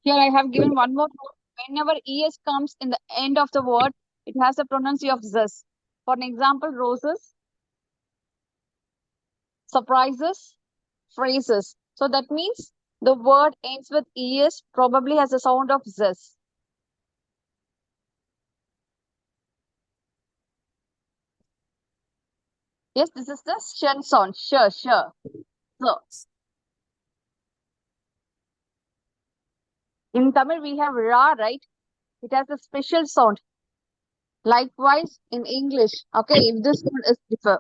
Here I have given one more word. Whenever ES comes in the end of the word, it has a pronunciation of ZS. For an example, roses, surprises, phrases. So that means the word ends with ES, probably has a sound of ZS. Yes, this is the shen sound. Sure. So, in Tamil, we have ra, right? It has a special sound. Likewise, in English, okay, if this one is differ.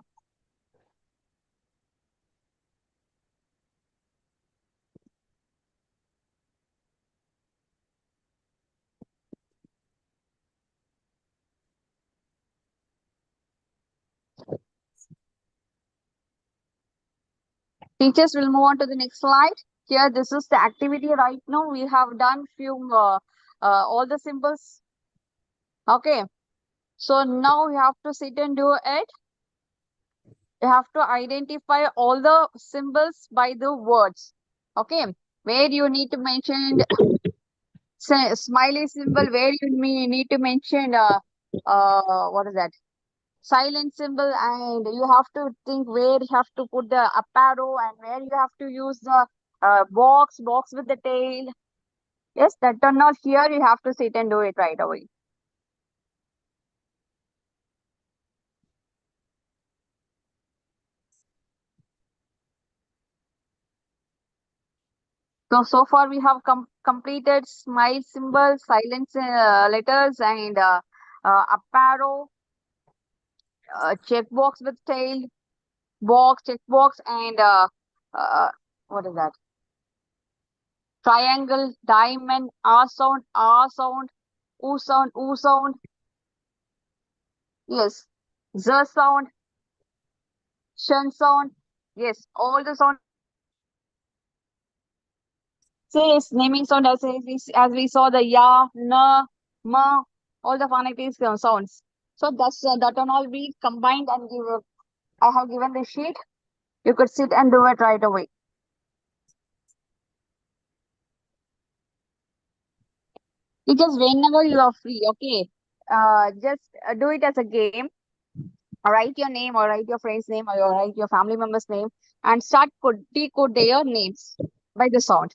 Teachers will move on to the next slide. Here, this is the activity right now. We have done few all the symbols. Okay. So now you have to sit and do it. You have to identify all the symbols by the words. Okay. Where you need to mention smiley symbol, where you need to mention what is that? Silent symbol, and you have to think where you have to put the up arrow and where you have to use the box with the tail. Yes, that are not here. You have to sit and do it right away. So far we have completed smile symbol, silent letters, and up arrow, checkbox with tail, checkbox, and what is that? Triangle, diamond, R sound, U sound. Yes, Z sound, Shen sound. Yes, all the sound. Says naming sound as we saw the ya, na, ma, all the phonetic sounds. So that can all be combined and give. I have given the sheet. You could sit and do it right away. Because whenever you are free, okay, just do it as a game. Write your name or write your friend's name or write your family member's name and start decode their names by the sound.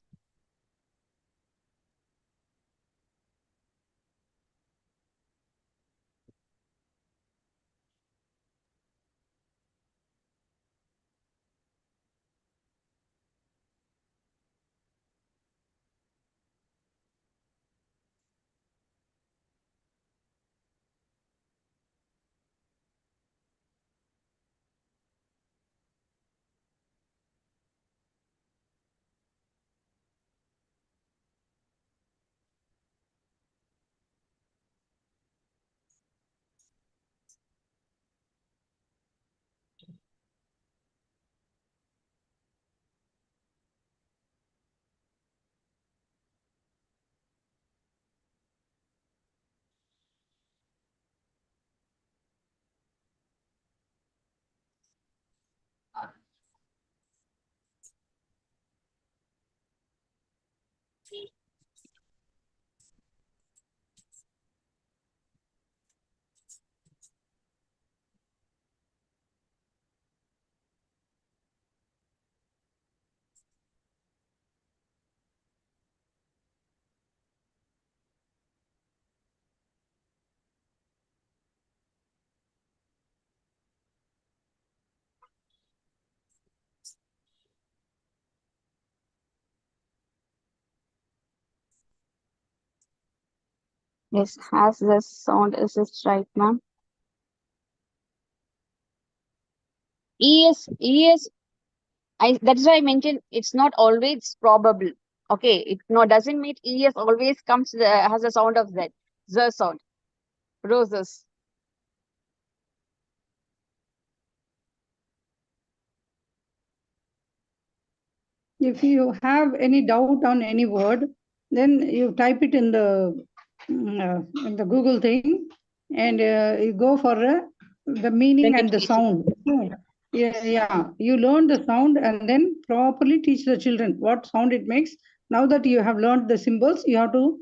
Yes, has the sound. Is this right, ma'am? ES. That's why I mentioned it's not always probable. Okay, it no doesn't mean ES always comes has a sound of Z. Z sound. Roses. If you have any doubt on any word, then you type it in the Google thing, and you go for the meaning and the sound. Yeah, you learn the sound and then properly teach the children what sound it makes. Now that you have learned the symbols, you have to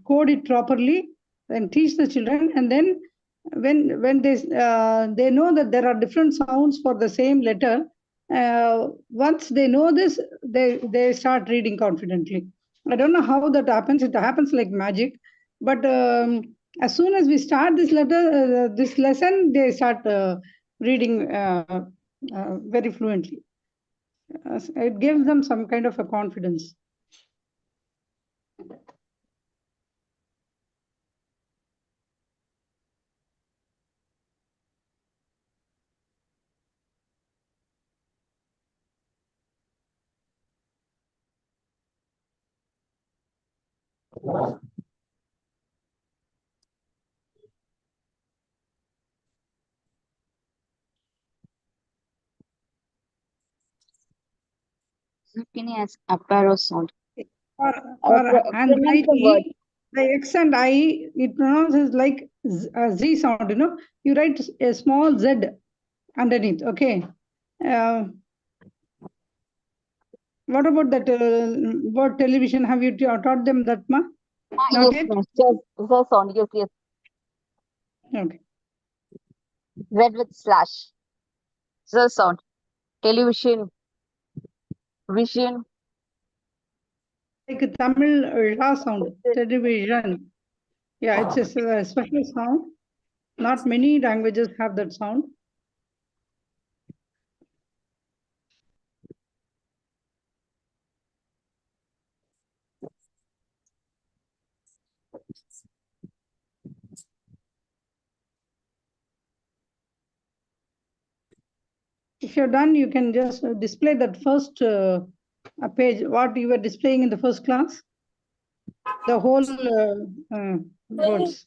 code it properly and teach the children. And then when they know that there are different sounds for the same letter, once they know this, they start reading confidently. I don't know how that happens. It happens like magic. But as soon as we start this lesson, they start reading very fluently. It gives them some kind of a confidence. Zucchini has apparel sound. For Pronounce the word. anxiety, the X and I, it pronounces like Z sound, You write a small Z underneath, okay? What about that word television? Have you taught them that, ma? Not Yes, yet? ma'am. Z sound. Yes, yes. Okay. Z with slash. Z sound. Television. Vision. Like Tamil Ra sound, television. Yeah, it's a special sound. Not many languages have that sound. If you're done, you can just display that first page, what you were displaying in the first class, the whole words,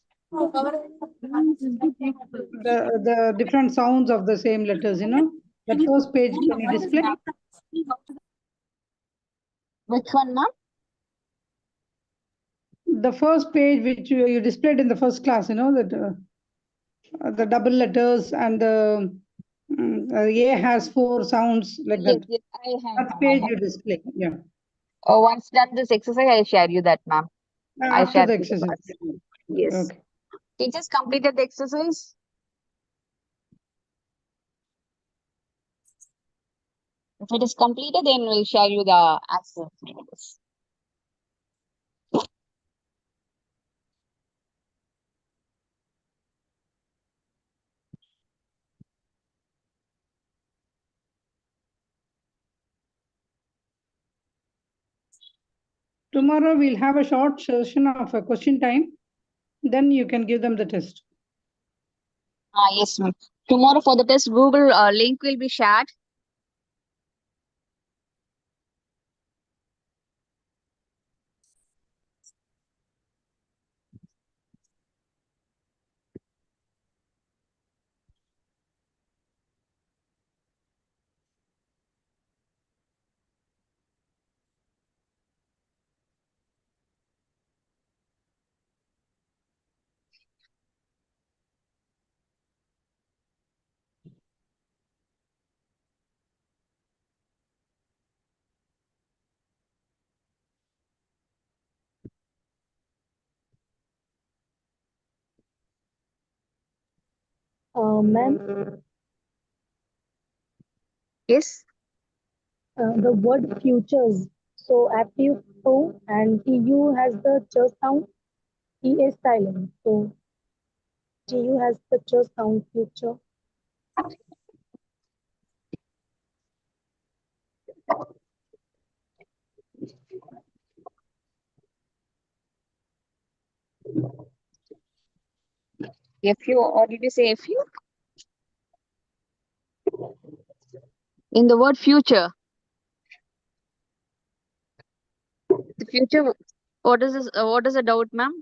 the different sounds of the same letters, That first page, can you display? Which one, ma'am? The first page which you displayed in the first class, that the double letters and the A has 4 sounds like Yes, that. yes, I have. That page you display, yeah. Once done this exercise, I'll share you that, ma'am. I After shared the you the exercise. parts. Yes. Okay. Teachers completed the exercise. If it is completed, then we'll share you the answer. Tomorrow we'll have a short session of a question time. Then you can give them the test. Yes, ma'am. Tomorrow for the test, Google link will be shared. Ma'am, Yes. the word futures. So FU and TU has the ch sound. E is silent. So TU has the ch sound, future. FU, or did you say FU? In the word future. The future, what is this? What is the doubt, ma'am?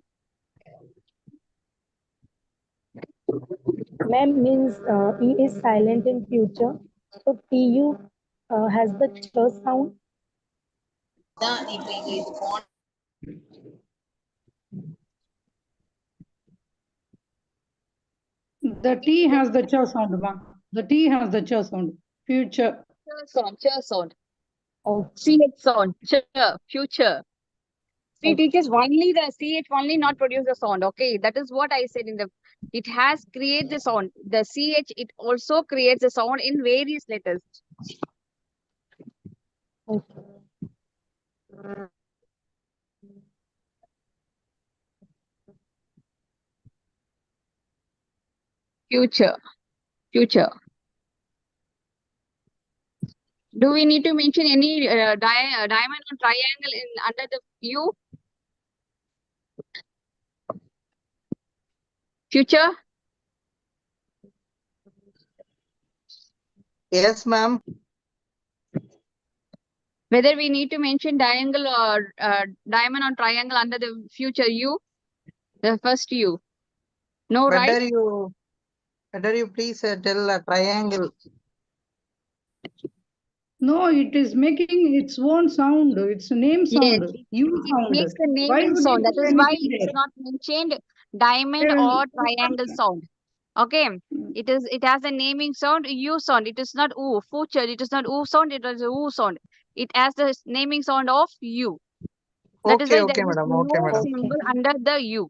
Ma'am means E is silent in future. So TU has the ch sound. The T has the ch sound, ma. The T has the ch sound. Future. Ch sound. Oh, CH sound. Future. See, okay. teachers, only the CH only not produce the sound. Okay, that is what I said in the. It has create the sound. The CH, it also creates the sound in various letters. Okay. Future. Future. Do we need to mention any diamond or triangle in under the U? Future. Yes, ma'am. Whether we need to mention diangle or diamond or triangle under the future U, the first U. No, right? Better you please tell a triangle. No, it is making its own sound. It's a name Yes, sound. U it sound. makes the Why naming would you sound. That put is why anything it's there? not mentioned diamond They or will- triangle sound. Okay. It has a naming sound, U sound. It is not U. Future, it is not U sound, it is a U sound. It has the naming sound of U. That is Okay, why there okay, is madam. Okay, no madam. symbol under the U.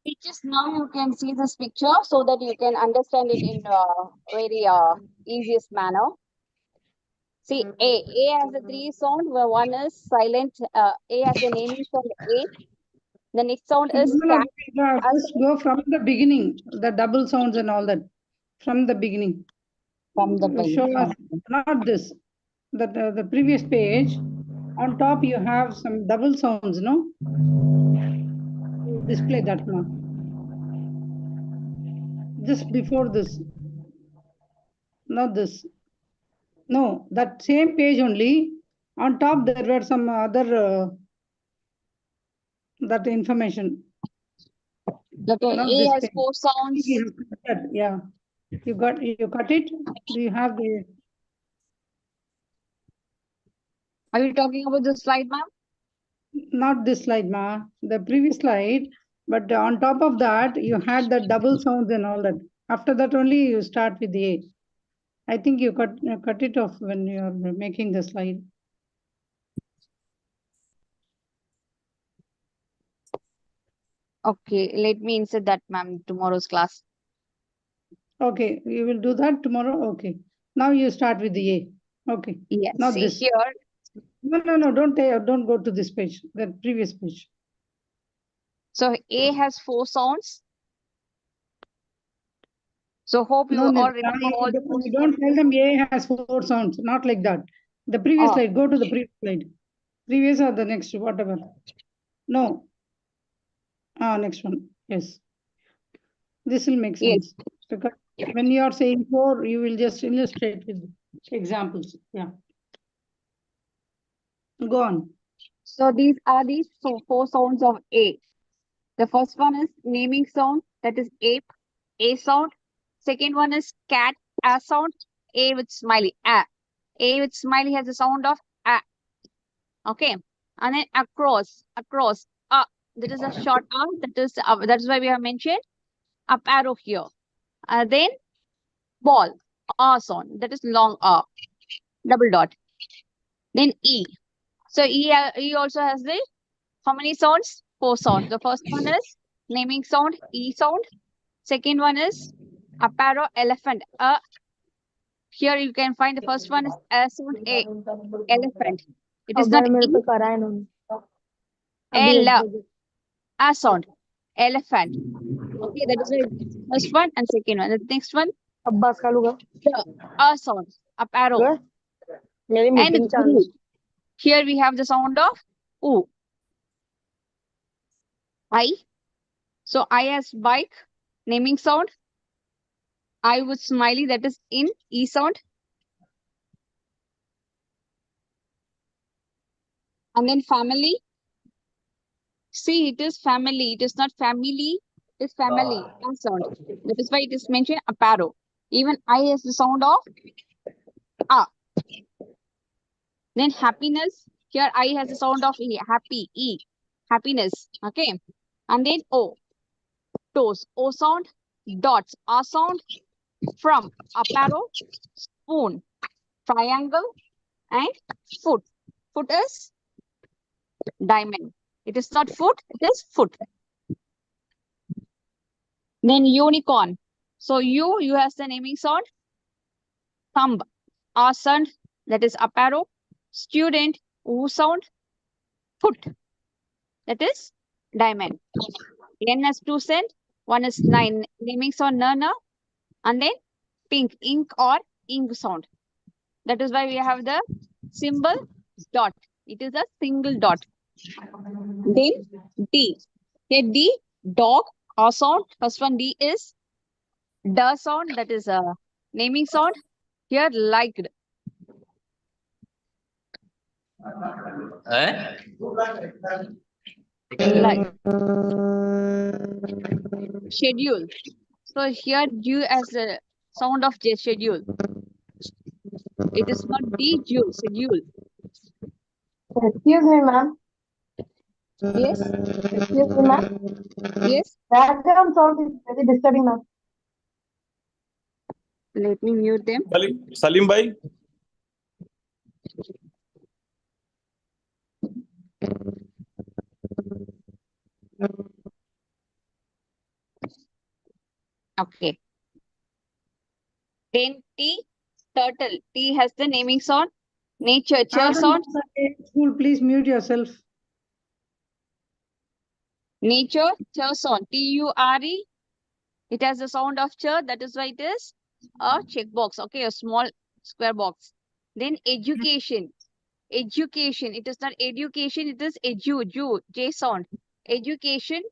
It's just now you can see this picture so that you can understand it in a very easiest manner. See, A has the three sound where one is silent. A has the naming sound A. The next sound is No, no, cat. just go from the beginning, the double sounds and all that. From the beginning. From the Show beginning. us, not this. The previous page. On top you have some double sounds, no? Display that one. Just before this. Not this. No, that same page only. On top there were some other that information. Okay, Not A this has page. four sounds. You have cut that, yeah. You cut it. Do you have the? Are you talking about this slide, ma'am? Not this slide, ma. The previous slide. But on top of that, you had the double sounds and all that. After that only you start with the A. I think you cut it off when you're making the slide. Okay, let me insert that, ma'am, tomorrow's class. Okay, you will do that tomorrow. Okay. Now you start with the A. Okay. Yes, Not see this. here. No. Don't go to this page. The previous page. So A has four sounds. So hope you No, all remember all the four you sounds. don't tell them A has four sounds. Not like that. The previous Oh. slide. Go to the previous slide. Previous or the next, whatever. No. Next one. Yes. This will make Yes. sense. Because when you are saying four, you will just illustrate with examples. Yeah. Go on. So these are four sounds of A. The first one is naming sound, that is ape, A sound. Second one is cat, A sound, A with smiley, A. A with smiley has the sound of A. Okay. And then across, that is a short arm. That is why we have mentioned up arrow here. Then ball, A sound. That is long A, double dot. Then E. So E also has the how many sounds? 4 sounds. The first one is naming sound, E sound. Second one is up arrow, elephant. Here you can find the first one is A sound, A, elephant. It is not मेरे E, पे करा है इन्होंने L, A sound, elephant. Okay, that is the first one and second one. The next one, Abbas का लूगा the A sound, up arrow. मेरी And meeting चालू U. Here we have the sound of U. I. So I as bike, naming sound. I with smiley, that is in, E sound. And then family. See, it is family. It is not family. It is family. A sound. That is why it is mentioned apparel. Even I has the sound of A. Then happiness. Here I has the sound of E. Happy. E. Happiness. Okay. And then O. Toes. O sound. Dots. A sound. From. Apparel. Spoon. Triangle. And foot. Foot is diamond. It is not foot. It is foot. Then unicorn. So you has the naming sound. Thumb, A sound, that is up arrow. Student, U sound. Foot, that is diamond. N has 2 sound. One is 9. Naming sound, Nana. And then pink, ink or ink sound. That is why we have the symbol dot. It is a single dot. Then D. Okay, D, dog, A sound. First one D is the sound, that is a naming sound. Here liked. Like. Schedule. So here due as a sound of J, schedule. It is not D, Jule, schedule. Excuse me, ma'am. Yes, Excuse me, ma'am. yes. Background sound is very disturbing, ma'am. Let me mute them. Salim bhai, Okay. Then T, turtle. T has the naming sound. Nature, chair sound. School, please mute yourself. Nature, chair sound. T-U-R-E. It has the sound of chair. That is why it is a checkbox. Okay, a small square box. Then education. Education. It is not education. It is J sound. Education.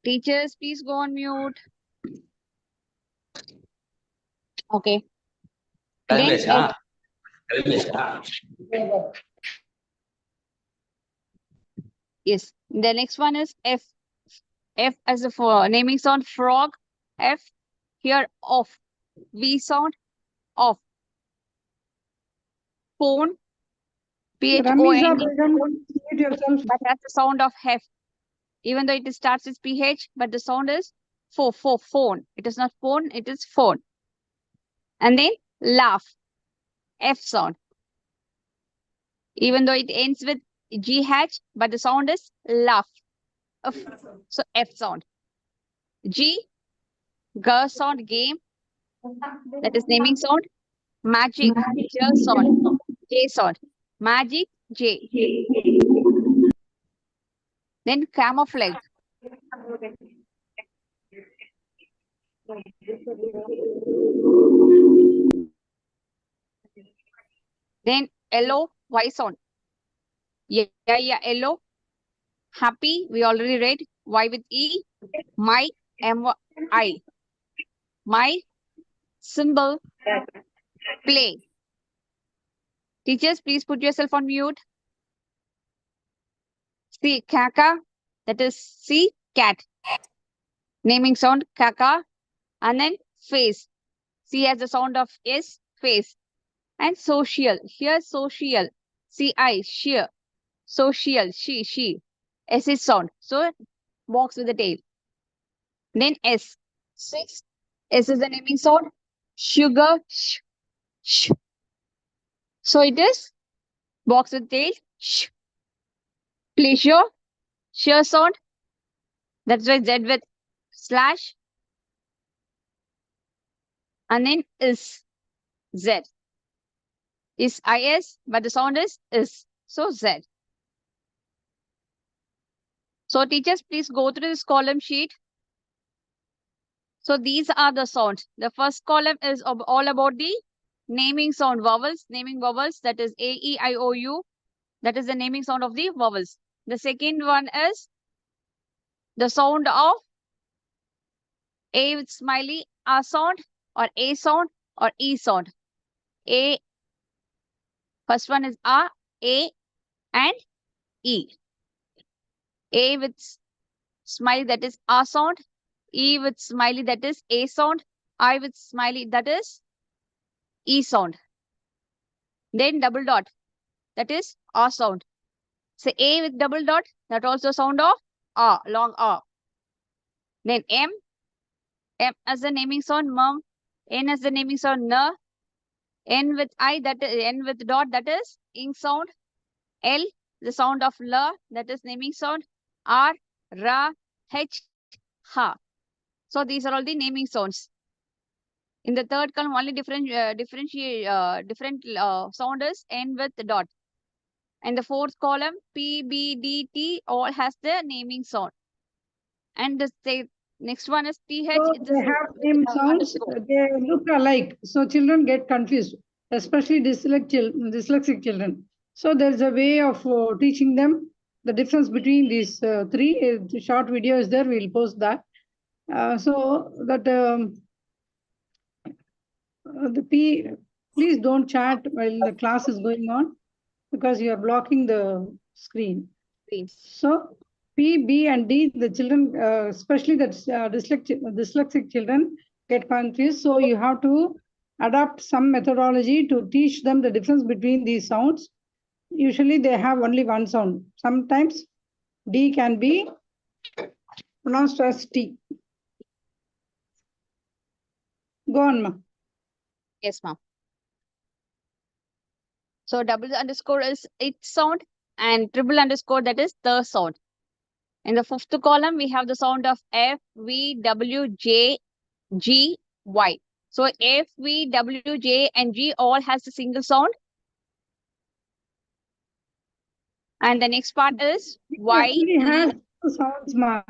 Teachers, please go on mute. Okay. Then yes. The next one is F. F as a naming sound, frog. F. Here off. V sound, off. Phone. Ramisa, P-H-O-N-E. mute yourself. But has the sound of F. Even though it starts with PH, but the sound is phone. It is not phone, it is phone. And then laugh. F sound. Even though it ends with GH, but the sound is laugh. F. So F sound. G, G sound, game. That is naming sound. Magic, J sound. J sound. Magic, J. Then camouflage. Then yellow, Y sound. Yeah, yellow. Happy, we already read. Y with E. My, M-I. My symbol, play. Teachers, please put yourself on mute. C, kaka, that is C, cat. Naming sound, kaka. And then face. C has the sound of S, face. And social. Here, social. C-I, sheer. Social, she. S is sound. So, box with the tail. Then S. 6. S is the naming sound. Sugar, sh. So, it is box with tail, sh. Pleasure, sheer sound. That's why Z with slash. And then is, Z. Is IS, but the sound is. So, Z. So, teachers, please go through this column sheet. So, these are the sounds. The first column is all about the naming sound vowels, naming vowels, that is A, E, I, O, U. That is the naming sound of the vowels. The second one is the sound of A with smiley, A sound, or A sound, or E sound. A, first one is A, and E. A with smiley, that is A sound. E with smiley, that is A sound. I with smiley, that is E sound. Then double dot, that is A sound. So A with double dot, that also sound of A, long A. Then M as the naming sound, mum. N as the naming sound, N. N with I, that is N with dot, that is ing sound. L, the sound of L, that is naming sound. R, Ra, H, Ha. So these are all the naming sounds. In the third column, only different sound is N with dot. And the fourth column, P, B, D, T, all has the naming sound. And the next one is TH. So they have same sounds, they look alike. So children get confused, especially dyslexic children. So there's a way of teaching them the difference between these three. The short video is there, we'll post that. So that please don't chat while the class is going on because you are blocking the screen. So P, B, and D, the children, especially the dyslexic children, get confused. So you have to adapt some methodology to teach them the difference between these sounds. Usually they have only one sound. Sometimes D can be pronounced as T. Go on, ma. Yes, ma'am. So double underscore is its sound and triple underscore, that is the sound. In the fifth column, we have the sound of F, V, W, J, G, Y. So F, V, W, J, and G all has a single sound. And the next part is Y. Actually has two sounds, ma.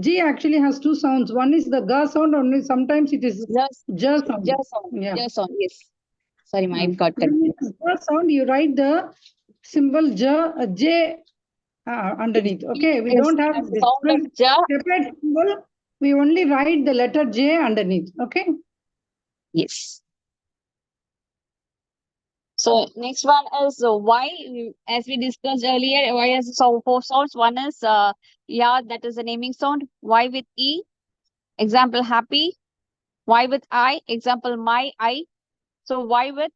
G actually has two sounds. One is the G sound, only sometimes it is J sound. J sound. Yeah. J sound, yes. Sorry, ma, I got confused. J sound, you write the symbol J underneath. Okay, we don't have the sound of J. separate symbol. We only write the letter J underneath. Okay. Yes. So next one is Y. As we discussed earlier, Y has four sounds. One is yeah, that is the naming sound. Y with E, example happy. Y with I, example my I. So Y with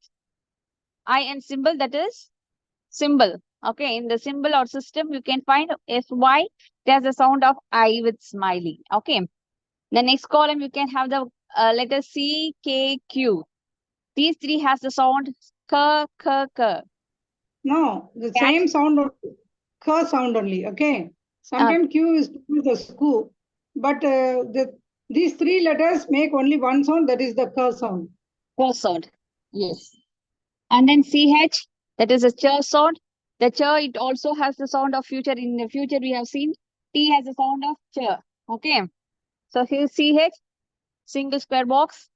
I and symbol, that is symbol. Okay, in the symbol or system, you can find SY. There's a sound of I with smiley. Okay. The next column, you can have the letter C, K, Q. These three has the sound K, K, K. No, the same sound, K sound only. Okay. Sometimes Q is the SKU, but these three letters make only one sound. That is the K sound. K sound. Yes. And then CH, that is a ch sound. The ch, it also has the sound of future. In the future, we have seen T has the sound of ch. Okay. So here CH, single square box.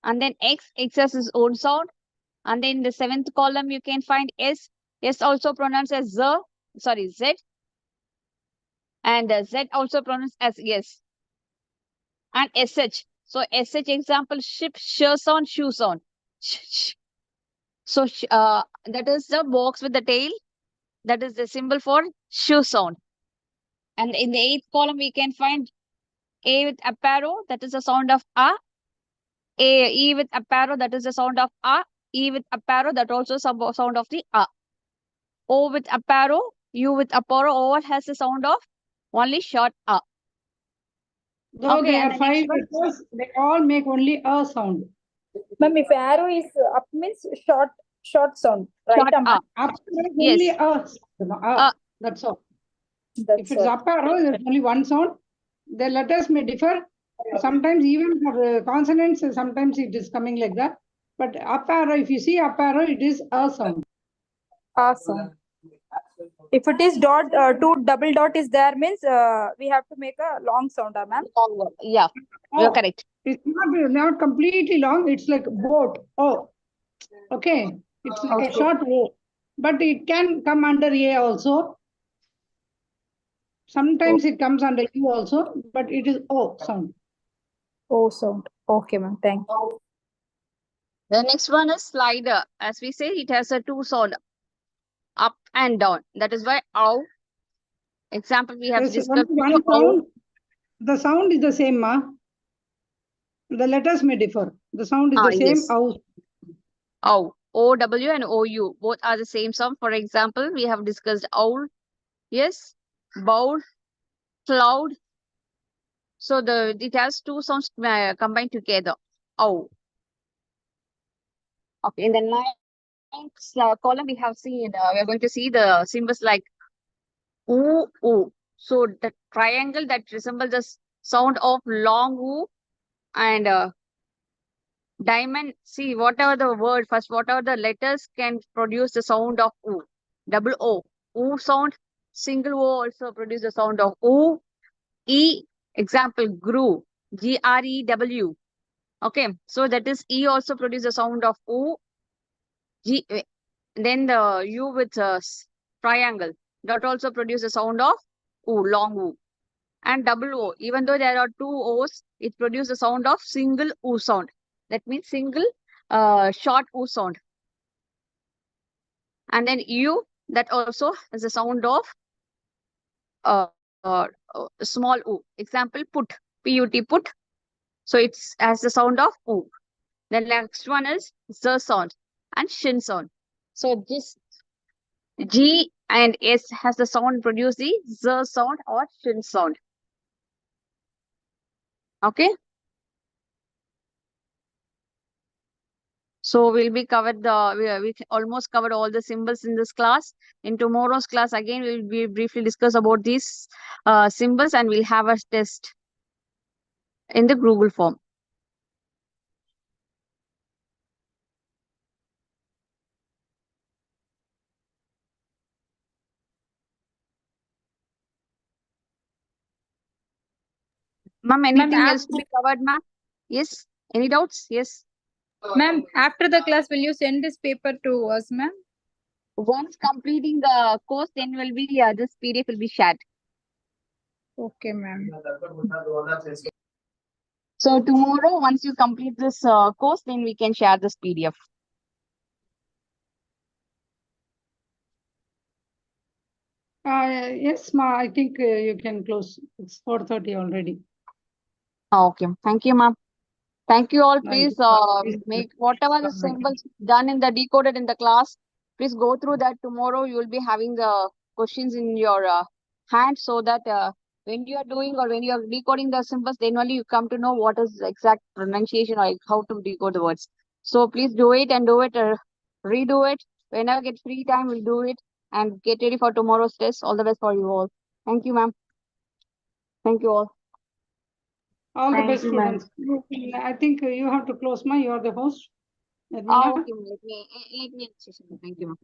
And then X has its own sound. And then in the seventh column, you can find S. S also pronounced as Z. Sorry, Z. And Z also pronounced as yes. And SH. So SH example, ship, sh sound, shoe sound. Sh. So that is the box with the tail. That is the symbol for shoe sound. And in the eighth column, we can find A with aparo, that is the sound of A. E with aparo, that is the sound of A. E with aparo, that also sound of the A. O with aparo, U with aparo, all has the sound of only short A. Though Okay, there and are the next 5 one. letters, they all make only a sound. Ma'am, if arrow is up means short sound, right? Short Ma'am? A. Up is Yes. only a sound. That's all. If That's it's all. up arrow, there's only one sound. The letters may differ. Sometimes even for consonants, sometimes it is coming like that. But up arrow, if you see up arrow, it is a sound. Awesome. If it is dot, two double dot is there means we have to make a long sound, ma'am. Yeah, you're Oh, correct. it's not completely long. It's like boat. Oh, okay. It's like a short O. But it can come under A also. Sometimes it comes under U also, but it is O sound. Oh, sound. Okay, ma'am. Thank you. The next one is slider. As we say, it has a two sound, up and down. That is why ow. Example, we have There's discussed only one before, ow. sound. The sound is the same, ma. The letters may differ. The sound is the same. Yes. Ow. Ow. O-W and O-U. Both are the same sound. For example, we have discussed owl. Yes. Bowl. Cloud. So it has two sounds combined together. Ow. Okay. In the ninth column, we have seen, we are going to see the symbols like oo, oo. So the triangle that resembles the sound of long oo and diamond. See, whatever the word first, whatever the letters can produce the sound of oo. Double O. Oo sound. Single O also produce the sound of oo. E. Example, grew. G-R-E-W. Okay. So that is E also produce the sound of oo. G. Then the U with triangle. That also produce the sound of oo, long oo. And double O. Even though there are two O's, it produces the sound of single oo sound. That means single short oo sound. And then U, that also is the sound of uh, uh, small oo. Example, put. P-U-T, put. So it's has the sound of oo. The next one is Z sound and shin sound. So this G and S has the sound produce the Z sound or shin sound. Okay. So we'll be covered we almost covered all the symbols in this class. In tomorrow's class again we'll be briefly discuss about these symbols and we'll have a test in the Google form. Ma'am, anything else to be covered, ma'am? Yes. Any doubts? Yes. Ma'am, after the class, will you send this paper to us, ma'am? Once completing the course, then will be this PDF will be shared. Okay, ma'am. So tomorrow, once you complete this course, then we can share this PDF. Yes, ma. I think you can close. It's 4:30 already. Okay. Thank you, ma'am. Thank you all. Thank Please you. make whatever the symbols done in the decoded in the class. Please go through that tomorrow. You will be having the questions in your hand so that when you are doing or when you are decoding the symbols, then only you come to know what is the exact pronunciation or how to decode the words. So please do it and do it, redo it. Whenever get free time, we'll do it and get ready for tomorrow's test. All the best for you all. Thank you, ma'am. Thank you all. All the Thank best, you, ma'am. students. I think you have to close, ma. You are the host. Okay, let me. Thank you, ma'am.